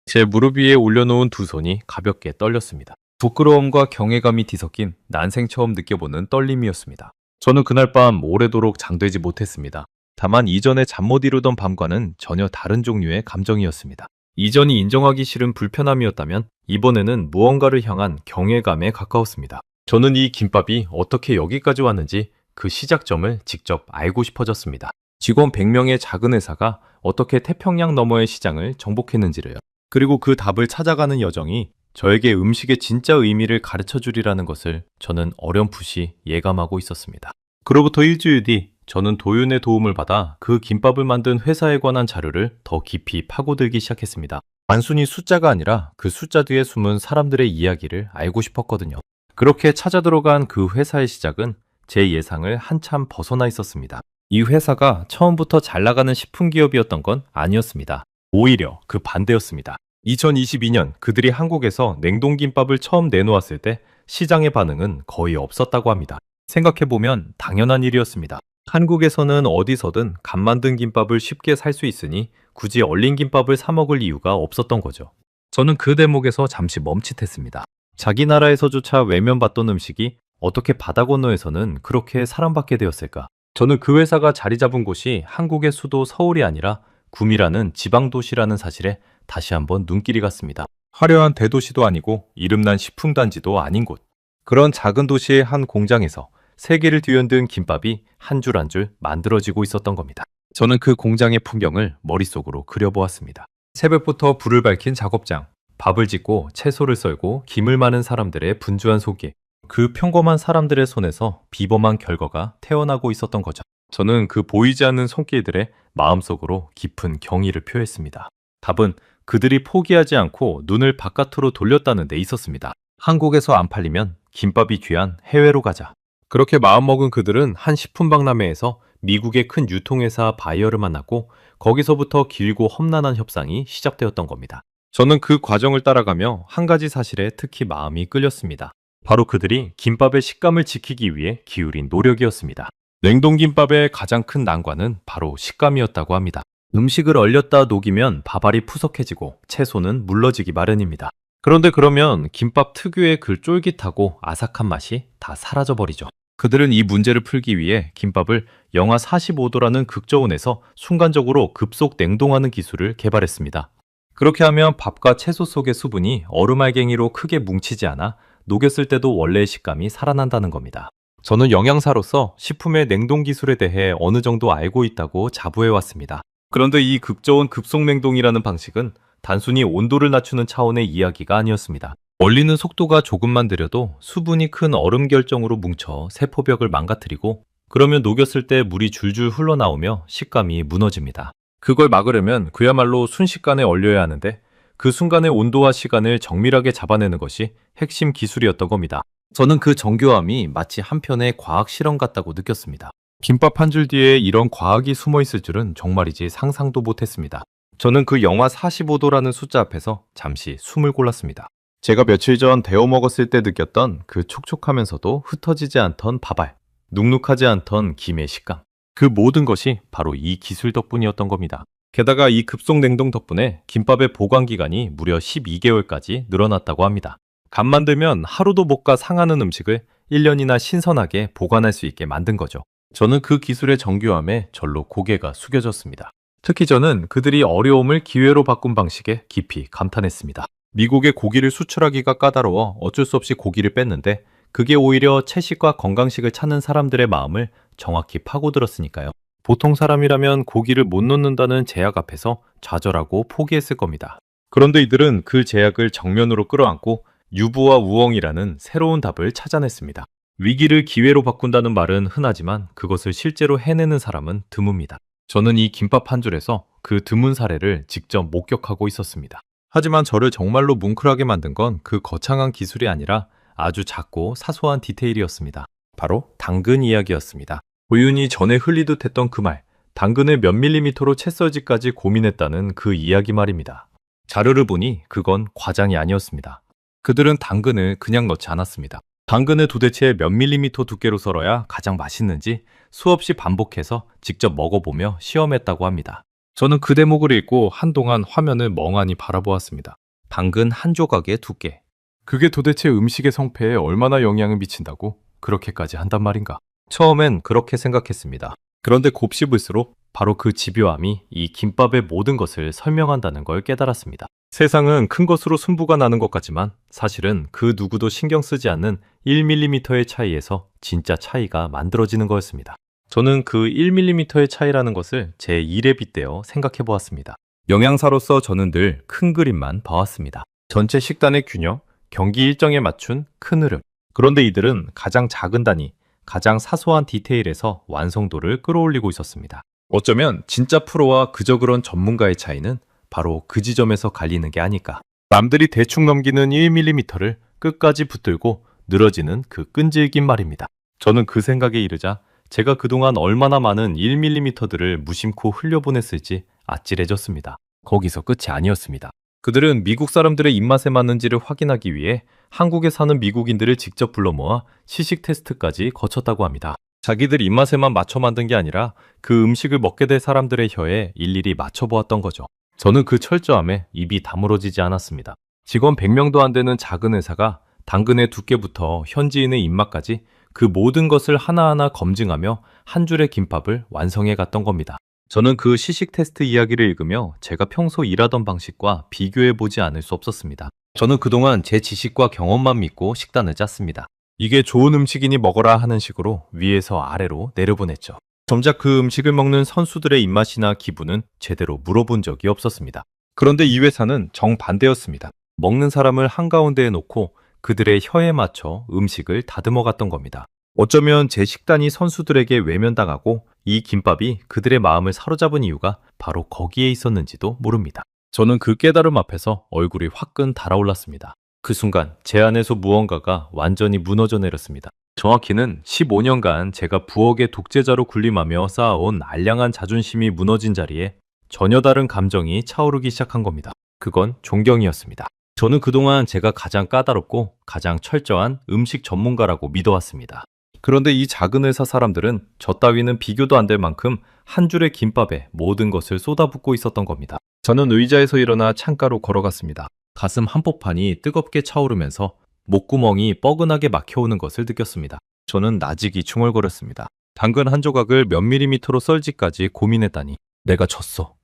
제 무릎 위에 올려놓은 두 손이 가볍게 떨렸습니다. 부끄러움과 경외감이 뒤섞인 난생 처음 느껴보는 떨림이었습니다. 저는 그날 밤 오래도록 잠들지 못했습니다. 다만 이전에 잠 못 이루던 밤과는 전혀 다른 종류의 감정이었습니다. 이전이 인정하기 싫은 불편함이었다면 이번에는 무언가를 향한 경외감에 가까웠습니다. 저는 이 김밥이 어떻게 여기까지 왔는지 그 시작점을 직접 알고 싶어졌습니다. 직원 100명의 작은 회사가 어떻게 태평양 너머의 시장을 정복했는지를요. 그리고 그 답을 찾아가는 여정이 저에게 음식의 진짜 의미를 가르쳐 주리라는 것을 저는 어렴풋이 예감하고 있었습니다. 그로부터 일주일 뒤 저는 도윤의 도움을 받아 그 김밥을 만든 회사에 관한 자료를 더 깊이 파고들기 시작했습니다. 단순히 숫자가 아니라 그 숫자 뒤에 숨은 사람들의 이야기를 알고 싶었거든요. 그렇게 찾아 들어간 그 회사의 시작은 제 예상을 한참 벗어나 있었습니다. 이 회사가 처음부터 잘 나가는 식품 기업이었던 건 아니었습니다. 오히려 그 반대였습니다. 2022년 그들이 한국에서 냉동김밥을 처음 내놓았을 때 시장의 반응은 거의 없었다고 합니다. 생각해보면 당연한 일이었습니다. 한국에서는 어디서든 간 만든 김밥을 쉽게 살 수 있으니 굳이 얼린 김밥을 사 먹을 이유가 없었던 거죠. 저는 그 대목에서 잠시 멈칫했습니다. 자기 나라에서조차 외면받던 음식이 어떻게 바다 건너에서는 그렇게 사랑받게 되었을까? 저는 그 회사가 자리 잡은 곳이 한국의 수도 서울이 아니라 구미라는 지방도시라는 사실에 다시 한번 눈길이 갔습니다. 화려한 대도시도 아니고 이름난 식품단지도 아닌 곳. 그런 작은 도시의 한 공장에서 세계를 뒤흔든 김밥이 한 줄 한 줄 만들어지고 있었던 겁니다. 저는 그 공장의 풍경을 머릿속으로 그려보았습니다. 새벽부터 불을 밝힌 작업장, 밥을 짓고 채소를 썰고 김을 마는 사람들의 분주한 손길, 그 평범한 사람들의 손에서 비범한 결과가 태어나고 있었던 거죠. 저는 그 보이지 않는 손길들의 마음속으로 깊은 경의를 표했습니다. 답은 그들이 포기하지 않고 눈을 바깥으로 돌렸다는 데 있었습니다. 한국에서 안 팔리면 김밥이 귀한 해외로 가자. 그렇게 마음먹은 그들은 한 식품박람회에서 미국의 큰 유통회사 바이어를 만났고 거기서부터 길고 험난한 협상이 시작되었던 겁니다. 저는 그 과정을 따라가며 한 가지 사실에 특히 마음이 끌렸습니다. 바로 그들이 김밥의 식감을 지키기 위해 기울인 노력이었습니다. 냉동김밥의 가장 큰 난관은 바로 식감이었다고 합니다. 음식을 얼렸다 녹이면 밥알이 푸석해지고 채소는 물러지기 마련입니다. 그런데 그러면 김밥 특유의 그 쫄깃하고 아삭한 맛이 다 사라져버리죠. 그들은 이 문제를 풀기 위해 김밥을 영하 45도라는 극저온에서 순간적으로 급속 냉동하는 기술을 개발했습니다. 그렇게 하면 밥과 채소 속의 수분이 얼음알갱이로 크게 뭉치지 않아 녹였을 때도 원래의 식감이 살아난다는 겁니다. 저는 영양사로서 식품의 냉동 기술에 대해 어느 정도 알고 있다고 자부해왔습니다. 그런데 이 극저온 급속냉동이라는 방식은 단순히 온도를 낮추는 차원의 이야기가 아니었습니다. 얼리는 속도가 조금만 느려도 수분이 큰 얼음 결정으로 뭉쳐 세포벽을 망가뜨리고 그러면 녹였을 때 물이 줄줄 흘러나오며 식감이 무너집니다. 그걸 막으려면 그야말로 순식간에 얼려야 하는데 그 순간의 온도와 시간을 정밀하게 잡아내는 것이 핵심 기술이었던 겁니다. 저는 그 정교함이 마치 한편의 과학 실험 같다고 느꼈습니다. 김밥 한 줄 뒤에 이런 과학이 숨어 있을 줄은 정말이지 상상도 못했습니다. 저는 그 영하 45도라는 숫자 앞에서 잠시 숨을 골랐습니다. 제가 며칠 전 데워 먹었을 때 느꼈던 그 촉촉하면서도 흩어지지 않던 밥알, 눅눅하지 않던 김의 식감. 그 모든 것이 바로 이 기술 덕분이었던 겁니다. 게다가 이 급속 냉동 덕분에 김밥의 보관 기간이 무려 12개월까지 늘어났다고 합니다. 간 만들면 하루도 못 가 상하는 음식을 1년이나 신선하게 보관할 수 있게 만든 거죠. 저는 그 기술의 정교함에 절로 고개가 숙여졌습니다. 특히 저는 그들이 어려움을 기회로 바꾼 방식에 깊이 감탄했습니다. 미국에 고기를 수출하기가 까다로워 어쩔 수 없이 고기를 뺐는데 그게 오히려 채식과 건강식을 찾는 사람들의 마음을 정확히 파고들었으니까요. 보통 사람이라면 고기를 못 놓는다는 제약 앞에서 좌절하고 포기했을 겁니다. 그런데 이들은 그 제약을 정면으로 끌어안고 유부와 우엉이라는 새로운 답을 찾아냈습니다. 위기를 기회로 바꾼다는 말은 흔하지만 그것을 실제로 해내는 사람은 드뭅니다. 저는 이 김밥 한 줄에서 그 드문 사례를 직접 목격하고 있었습니다. 하지만 저를 정말로 뭉클하게 만든 건 그 거창한 기술이 아니라 아주 작고 사소한 디테일이었습니다. 바로 당근 이야기였습니다. 우연히 전에 흘리듯 했던 그 말, 당근을 몇 밀리미터로 채 썰지까지 고민했다는 그 이야기 말입니다. 자료를 보니 그건 과장이 아니었습니다. 그들은 당근을 그냥 넣지 않았습니다. 당근을 도대체 몇 밀리미터 두께로 썰어야 가장 맛있는지 수없이 반복해서 직접 먹어보며 시험했다고 합니다. 저는 그 대목을 읽고 한동안 화면을 멍하니 바라보았습니다. 당근 한 조각의 두께. 그게 도대체 음식의 성패에 얼마나 영향을 미친다고 그렇게까지 한단 말인가? 처음엔 그렇게 생각했습니다. 그런데 곱씹을수록 바로 그 집요함이 이 김밥의 모든 것을 설명한다는 걸 깨달았습니다. 세상은 큰 것으로 승부가 나는 것 같지만 사실은 그 누구도 신경 쓰지 않는 1mm의 차이에서 진짜 차이가 만들어지는 거였습니다. 저는 그 1mm의 차이라는 것을 제 일에 빗대어 생각해 보았습니다. 영양사로서 저는 늘 큰 그림만 봐왔습니다. 전체 식단의 균형, 경기 일정에 맞춘 큰 흐름. 그런데 이들은 가장 작은 단위, 가장 사소한 디테일에서 완성도를 끌어올리고 있었습니다. 어쩌면 진짜 프로와 그저 그런 전문가의 차이는 바로 그 지점에서 갈리는 게 아닐까. 남들이 대충 넘기는 1mm를 끝까지 붙들고 늘어지는 그 끈질긴 말입니다. 저는 그 생각에 이르자 제가 그동안 얼마나 많은 1mm들을 무심코 흘려보냈을지 아찔해졌습니다. 거기서 끝이 아니었습니다. 그들은 미국 사람들의 입맛에 맞는지를 확인하기 위해 한국에 사는 미국인들을 직접 불러 모아 시식 테스트까지 거쳤다고 합니다. 자기들 입맛에만 맞춰 만든 게 아니라 그 음식을 먹게 될 사람들의 혀에 일일이 맞춰보았던 거죠. 저는 그 철저함에 입이 다물어지지 않았습니다. 직원 100명도 안 되는 작은 회사가 당근의 두께부터 현지인의 입맛까지 그 모든 것을 하나하나 검증하며 한 줄의 김밥을 완성해 갔던 겁니다. 저는 그 시식 테스트 이야기를 읽으며 제가 평소 일하던 방식과 비교해보지 않을 수 없었습니다. 저는 그동안 제 지식과 경험만 믿고 식단을 짰습니다. 이게 좋은 음식이니 먹어라 하는 식으로 위에서 아래로 내려보냈죠. 정작 그 음식을 먹는 선수들의 입맛이나 기분은 제대로 물어본 적이 없었습니다. 그런데 이 회사는 정반대였습니다. 먹는 사람을 한가운데에 놓고 그들의 혀에 맞춰 음식을 다듬어 갔던 겁니다. 어쩌면 제 식단이 선수들에게 외면당하고 이 김밥이 그들의 마음을 사로잡은 이유가 바로 거기에 있었는지도 모릅니다. 저는 그 깨달음 앞에서 얼굴이 화끈 달아올랐습니다. 그 순간 제 안에서 무언가가 완전히 무너져 내렸습니다. 정확히는 15년간 제가 부엌의 독재자로 군림하며 쌓아온 알량한 자존심이 무너진 자리에 전혀 다른 감정이 차오르기 시작한 겁니다. 그건 존경이었습니다. 저는 그동안 제가 가장 까다롭고 가장 철저한 음식 전문가라고 믿어왔습니다. 그런데 이 작은 회사 사람들은 저 따위는 비교도 안 될 만큼 한 줄의 김밥에 모든 것을 쏟아붓고 있었던 겁니다. 저는 의자에서 일어나 창가로 걸어갔습니다. 가슴 한복판이 뜨겁게 차오르면서 목구멍이 뻐근하게 막혀오는 것을 느꼈습니다. 저는 나직이 중얼거렸습니다. 당근 한 조각을 몇 밀리미터로 썰지까지 고민했다니 내가 졌어.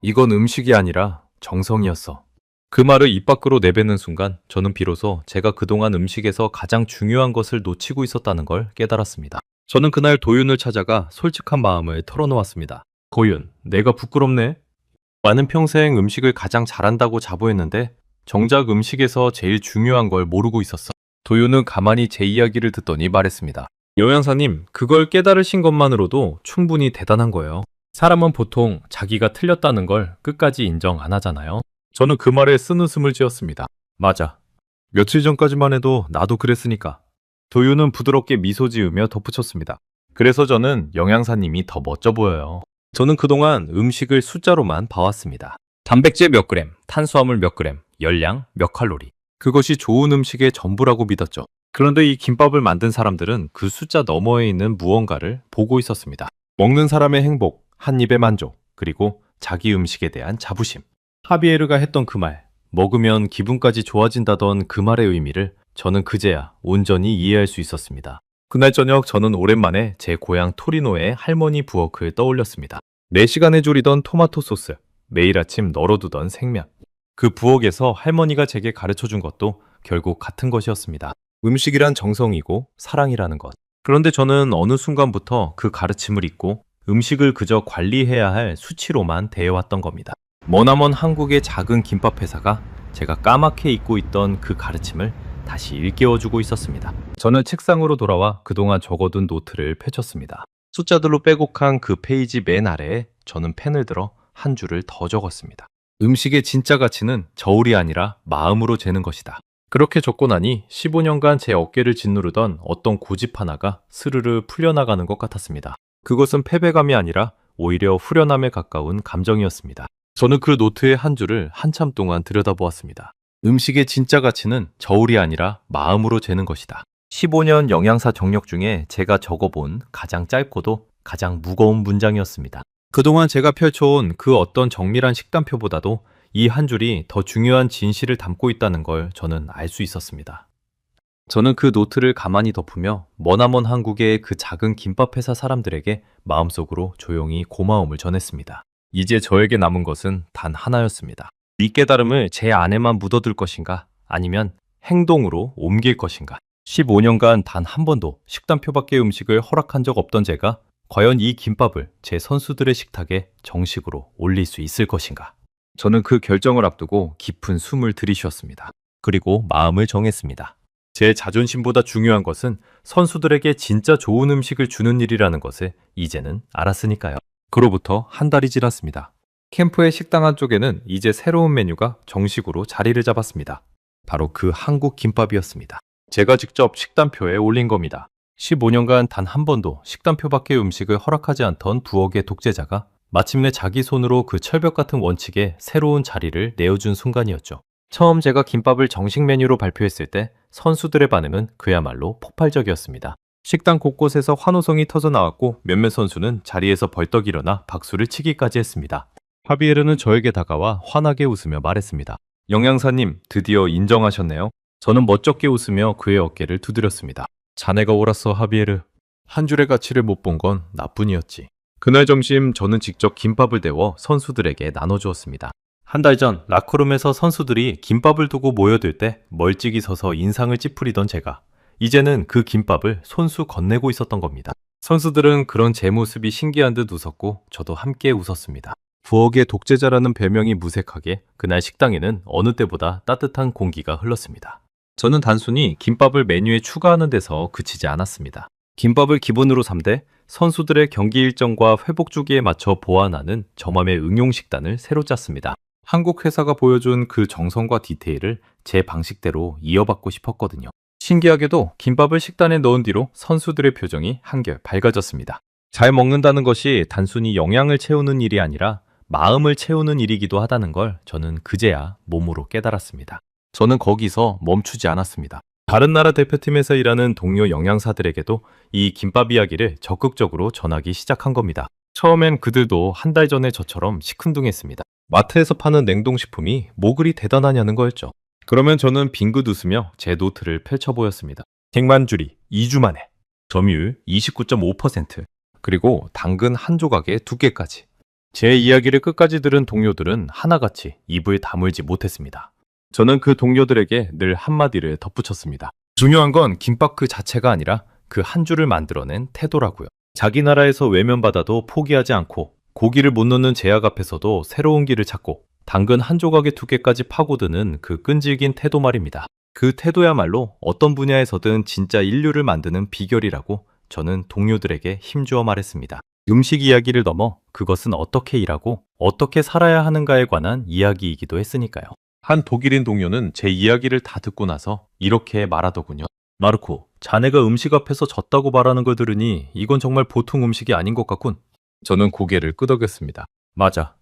이건 음식이 아니라 정성이었어. 그 말을 입 밖으로 내뱉는 순간 저는 비로소 제가 그동안 음식에서 가장 중요한 것을 놓치고 있었다는 걸 깨달았습니다. 저는 그날 도윤을 찾아가 솔직한 마음을 털어놓았습니다. 도윤, 내가 부끄럽네. 나는 평생 음식을 가장 잘한다고 자부했는데 정작 음식에서 제일 중요한 걸 모르고 있었어. 도윤은 가만히 제 이야기를 듣더니 말했습니다. 요양사님, 그걸 깨달으신 것만으로도 충분히 대단한 거예요. 사람은 보통 자기가 틀렸다는 걸 끝까지 인정 안 하잖아요. 저는 그 말에 쓴웃음을 지었습니다. 맞아. 며칠 전까지만 해도 나도 그랬으니까. 도윤은 부드럽게 미소 지으며 덧붙였습니다. 그래서 저는 영양사님이 더 멋져 보여요. 저는 그동안 음식을 숫자로만 봐왔습니다. 단백질 몇 그램, 탄수화물 몇 그램, 열량 몇 칼로리. 그것이 좋은 음식의 전부라고 믿었죠. 그런데 이 김밥을 만든 사람들은 그 숫자 너머에 있는 무언가를 보고 있었습니다. 먹는 사람의 행복, 한 입의 만족, 그리고 자기 음식에 대한 자부심. 하비에르가 했던 그 말, 먹으면 기분까지 좋아진다던 그 말의 의미를 저는 그제야 온전히 이해할 수 있었습니다. 그날 저녁 저는 오랜만에 제 고향 토리노의 할머니 부엌을 떠올렸습니다. 4시간에 졸이던 토마토 소스, 매일 아침 널어두던 생면. 그 부엌에서 할머니가 제게 가르쳐준 것도 결국 같은 것이었습니다. 음식이란 정성이고 사랑이라는 것. 그런데 저는 어느 순간부터 그 가르침을 잊고 음식을 그저 관리해야 할 수치로만 대해왔던 겁니다. 머나먼 한국의 작은 김밥 회사가 제가 까맣게 잊고 있던 그 가르침을 다시 일깨워주고 있었습니다. 저는 책상으로 돌아와 그동안 적어둔 노트를 펼쳤습니다. 숫자들로 빼곡한 그 페이지 맨 아래에 저는 펜을 들어 한 줄을 더 적었습니다. 음식의 진짜 가치는 저울이 아니라 마음으로 재는 것이다. 그렇게 적고 나니 15년간 제 어깨를 짓누르던 어떤 고집 하나가 스르르 풀려나가는 것 같았습니다. 그것은 패배감이 아니라 오히려 후련함에 가까운 감정이었습니다. 저는 그 노트의 한 줄을 한참 동안 들여다보았습니다. 음식의 진짜 가치는 저울이 아니라 마음으로 재는 것이다. 15년 영양사 경력 중에 제가 적어본 가장 짧고도 가장 무거운 문장이었습니다. 그동안 제가 펼쳐온 그 어떤 정밀한 식단표보다도 이 한 줄이 더 중요한 진실을 담고 있다는 걸 저는 알 수 있었습니다. 저는 그 노트를 가만히 덮으며 머나먼 한국의 그 작은 김밥 회사 사람들에게 마음속으로 조용히 고마움을 전했습니다. 이제 저에게 남은 것은 단 하나였습니다. 이 깨달음을 제 안에만 묻어둘 것인가, 아니면 행동으로 옮길 것인가. 15년간 단 한 번도 식단표밖의 음식을 허락한 적 없던 제가 과연 이 김밥을 제 선수들의 식탁에 정식으로 올릴 수 있을 것인가. 저는 그 결정을 앞두고 깊은 숨을 들이쉬었습니다. 그리고 마음을 정했습니다. 제 자존심보다 중요한 것은 선수들에게 진짜 좋은 음식을 주는 일이라는 것을 이제는 알았으니까요. 그로부터 한 달이 지났습니다. 캠프의 식당 한쪽에는 이제 새로운 메뉴가 정식으로 자리를 잡았습니다. 바로 그 한국 김밥이었습니다. 제가 직접 식단표에 올린 겁니다. 15년간 단 한 번도 식단표밖의 음식을 허락하지 않던 부엌의 독재자가 마침내 자기 손으로 그 철벽 같은 원칙에 새로운 자리를 내어준 순간이었죠. 처음 제가 김밥을 정식 메뉴로 발표했을 때 선수들의 반응은 그야말로 폭발적이었습니다. 식당 곳곳에서 환호성이 터져 나왔고 몇몇 선수는 자리에서 벌떡 일어나 박수를 치기까지 했습니다. 하비에르는 저에게 다가와 환하게 웃으며 말했습니다. 영양사님, 드디어 인정하셨네요. 저는 멋쩍게 웃으며 그의 어깨를 두드렸습니다. 자네가 옳았어, 하비에르. 한 줄의 가치를 못 본 건 나뿐이었지. 그날 점심 저는 직접 김밥을 데워 선수들에게 나눠주었습니다. 한 달 전 라커룸에서 선수들이 김밥을 두고 모여들 때 멀찍이 서서 인상을 찌푸리던 제가 이제는 그 김밥을 손수 건네고 있었던 겁니다. 선수들은 그런 제 모습이 신기한 듯 웃었고 저도 함께 웃었습니다. 부엌의 독재자라는 별명이 무색하게 그날 식당에는 어느 때보다 따뜻한 공기가 흘렀습니다. 저는 단순히 김밥을 메뉴에 추가하는 데서 그치지 않았습니다. 김밥을 기본으로 삼되 선수들의 경기 일정과 회복 주기에 맞춰 보완하는 저맘의 응용 식단을 새로 짰습니다. 한국 회사가 보여준 그 정성과 디테일을 제 방식대로 이어받고 싶었거든요. 신기하게도 김밥을 식단에 넣은 뒤로 선수들의 표정이 한결 밝아졌습니다. 잘 먹는다는 것이 단순히 영양을 채우는 일이 아니라 마음을 채우는 일이기도 하다는 걸 저는 그제야 몸으로 깨달았습니다. 저는 거기서 멈추지 않았습니다. 다른 나라 대표팀에서 일하는 동료 영양사들에게도 이 김밥 이야기를 적극적으로 전하기 시작한 겁니다. 처음엔 그들도 한 달 전에 저처럼 시큰둥했습니다. 마트에서 파는 냉동식품이 뭐 그리 대단하냐는 거였죠. 그러면 저는 빙긋 웃으며 제 노트를 펼쳐 보였습니다. 핵만줄이 2주 만에, 점유율 29.5%, 그리고 당근 한 조각에 2개까지. 제 이야기를 끝까지 들은 동료들은 하나같이 입을 다물지 못했습니다. 저는 그 동료들에게 늘 한마디를 덧붙였습니다. 중요한 건 김밥 그 자체가 아니라 그 한 줄을 만들어낸 태도라고요. 자기 나라에서 외면받아도 포기하지 않고 고기를 못 넣는 제약 앞에서도 새로운 길을 찾고 당근 한 조각에 2개까지 파고드는 그 끈질긴 태도 말입니다. 그 태도야말로 어떤 분야에서든 진짜 인류를 만드는 비결이라고 저는 동료들에게 힘주어 말했습니다. 음식 이야기를 넘어 그것은 어떻게 일하고 어떻게 살아야 하는가에 관한 이야기이기도 했으니까요. 한 독일인 동료는 제 이야기를 다 듣고 나서 이렇게 말하더군요. 마르코, 자네가 음식 앞에서 졌다고 말하는 걸 들으니 이건 정말 보통 음식이 아닌 것 같군. 저는 고개를 끄덕였습니다. 맞아.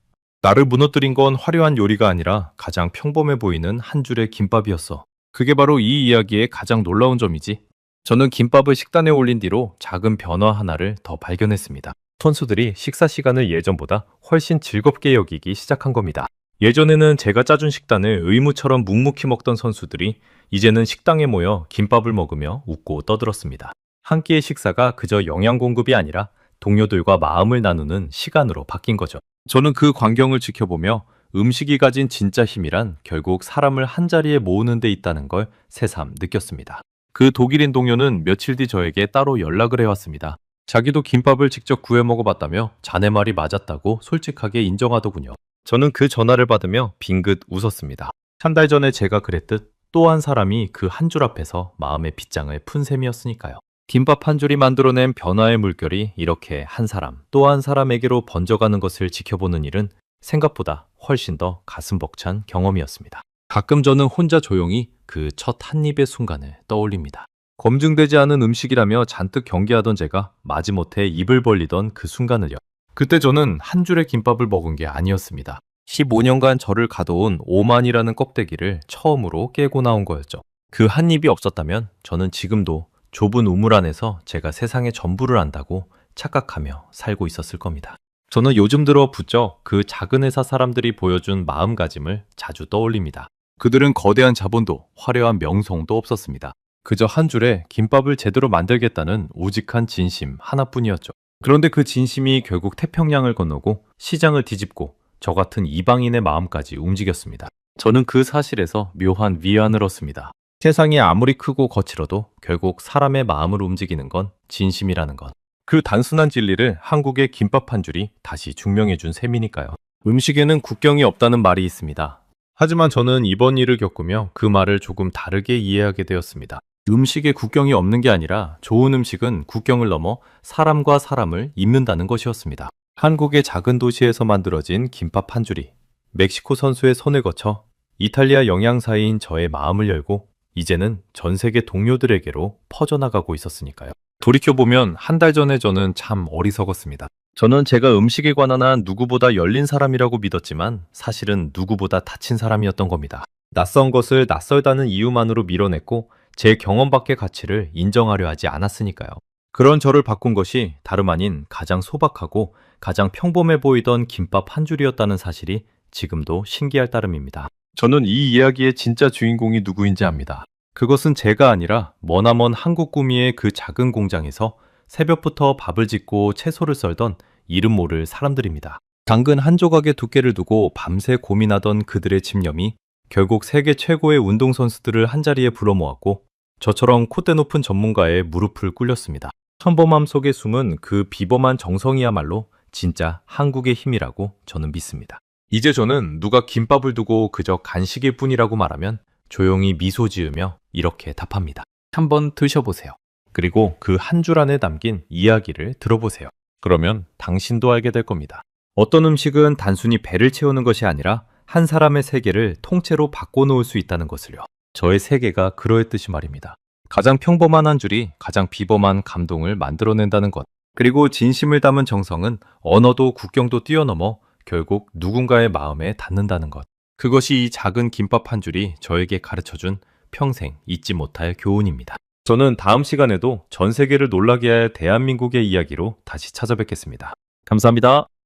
나를 무너뜨린 건 화려한 요리가 아니라 가장 평범해 보이는 한 줄의 김밥이었어. 그게 바로 이 이야기의 가장 놀라운 점이지. 저는 김밥을 식단에 올린 뒤로 작은 변화 하나를 더 발견했습니다. 선수들이 식사 시간을 예전보다 훨씬 즐겁게 여기기 시작한 겁니다. 예전에는 제가 짜준 식단을 의무처럼 묵묵히 먹던 선수들이 이제는 식당에 모여 김밥을 먹으며 웃고 떠들었습니다. 한 끼의 식사가 그저 영양 공급이 아니라 동료들과 마음을 나누는 시간으로 바뀐 거죠. 저는 그 광경을 지켜보며 음식이 가진 진짜 힘이란 결국 사람을 한자리에 모으는 데 있다는 걸 새삼 느꼈습니다. 그 독일인 동료는 며칠 뒤 저에게 따로 연락을 해왔습니다. 자기도 김밥을 직접 구해 먹어봤다며 자네 말이 맞았다고 솔직하게 인정하더군요. 저는 그 전화를 받으며 빙긋 웃었습니다. 한 달 전에 제가 그랬듯 또 한 사람이 그 한 줄 앞에서 마음의 빗장을 푼 셈이었으니까요. 김밥 한 줄이 만들어낸 변화의 물결이 이렇게 한 사람 또 한 사람에게로 번져가는 것을 지켜보는 일은 생각보다 훨씬 더 가슴 벅찬 경험이었습니다. 가끔 저는 혼자 조용히 그 첫 한 입의 순간을 떠올립니다. 검증되지 않은 음식이라며 잔뜩 경계하던 제가 마지못해 입을 벌리던 그 순간을요. 그때 저는 한 줄의 김밥을 먹은 게 아니었습니다. 15년간 저를 가둬온 오만이라는 껍데기를 처음으로 깨고 나온 거였죠. 그 한 입이 없었다면 저는 지금도 좁은 우물 안에서 제가 세상의 전부를 안다고 착각하며 살고 있었을 겁니다. 저는 요즘 들어 부쩍 그 작은 회사 사람들이 보여준 마음가짐을 자주 떠올립니다. 그들은 거대한 자본도 화려한 명성도 없었습니다. 그저 한 줄에 김밥을 제대로 만들겠다는 우직한 진심 하나뿐이었죠. 그런데 그 진심이 결국 태평양을 건너고 시장을 뒤집고 저 같은 이방인의 마음까지 움직였습니다. 저는 그 사실에서 묘한 위안을 얻습니다. 세상이 아무리 크고 거칠어도 결국 사람의 마음을 움직이는 건 진심이라는 것. 그 단순한 진리를 한국의 김밥 한 줄이 다시 증명해준 셈이니까요. 음식에는 국경이 없다는 말이 있습니다. 하지만 저는 이번 일을 겪으며 그 말을 조금 다르게 이해하게 되었습니다. 음식에 국경이 없는 게 아니라 좋은 음식은 국경을 넘어 사람과 사람을 잇는다는 것이었습니다. 한국의 작은 도시에서 만들어진 김밥 한 줄이 멕시코 선수의 손을 거쳐 이탈리아 영양사인 저의 마음을 열고 이제는 전 세계 동료들에게로 퍼져나가고 있었으니까요. 돌이켜보면 한 달 전에 저는 참 어리석었습니다. 저는 제가 음식에 관한 한 누구보다 열린 사람이라고 믿었지만 사실은 누구보다 닫힌 사람이었던 겁니다. 낯선 것을 낯설다는 이유만으로 밀어냈고 제 경험밖의 가치를 인정하려 하지 않았으니까요. 그런 저를 바꾼 것이 다름 아닌 가장 소박하고 가장 평범해 보이던 김밥 한 줄이었다는 사실이 지금도 신기할 따름입니다. 저는 이 이야기의 진짜 주인공이 누구인지 압니다. 그것은 제가 아니라 머나먼 한국 구미의 그 작은 공장에서 새벽부터 밥을 짓고 채소를 썰던 이름 모를 사람들입니다. 당근 한 조각의 두께를 두고 밤새 고민하던 그들의 집념이 결국 세계 최고의 운동선수들을 한자리에 불러모았고 저처럼 콧대 높은 전문가의 무릎을 꿇렸습니다. 평범함 속에 숨은 그 비범한 정성이야말로 진짜 한국의 힘이라고 저는 믿습니다. 이제 저는 누가 김밥을 두고 그저 간식일 뿐이라고 말하면 조용히 미소 지으며 이렇게 답합니다. 한번 드셔보세요. 그리고 그 한 줄 안에 담긴 이야기를 들어보세요. 그러면 당신도 알게 될 겁니다. 어떤 음식은 단순히 배를 채우는 것이 아니라 한 사람의 세계를 통째로 바꿔놓을 수 있다는 것을요. 저의 세계가 그러했듯이 말입니다. 가장 평범한 한 줄이 가장 비범한 감동을 만들어낸다는 것. 그리고 진심을 담은 정성은 언어도 국경도 뛰어넘어 결국 누군가의 마음에 닿는다는 것. 그것이 이 작은 김밥 한 줄이 저에게 가르쳐준 평생 잊지 못할 교훈입니다. 저는 다음 시간에도 전 세계를 놀라게 할 대한민국의 이야기로 다시 찾아뵙겠습니다. 감사합니다.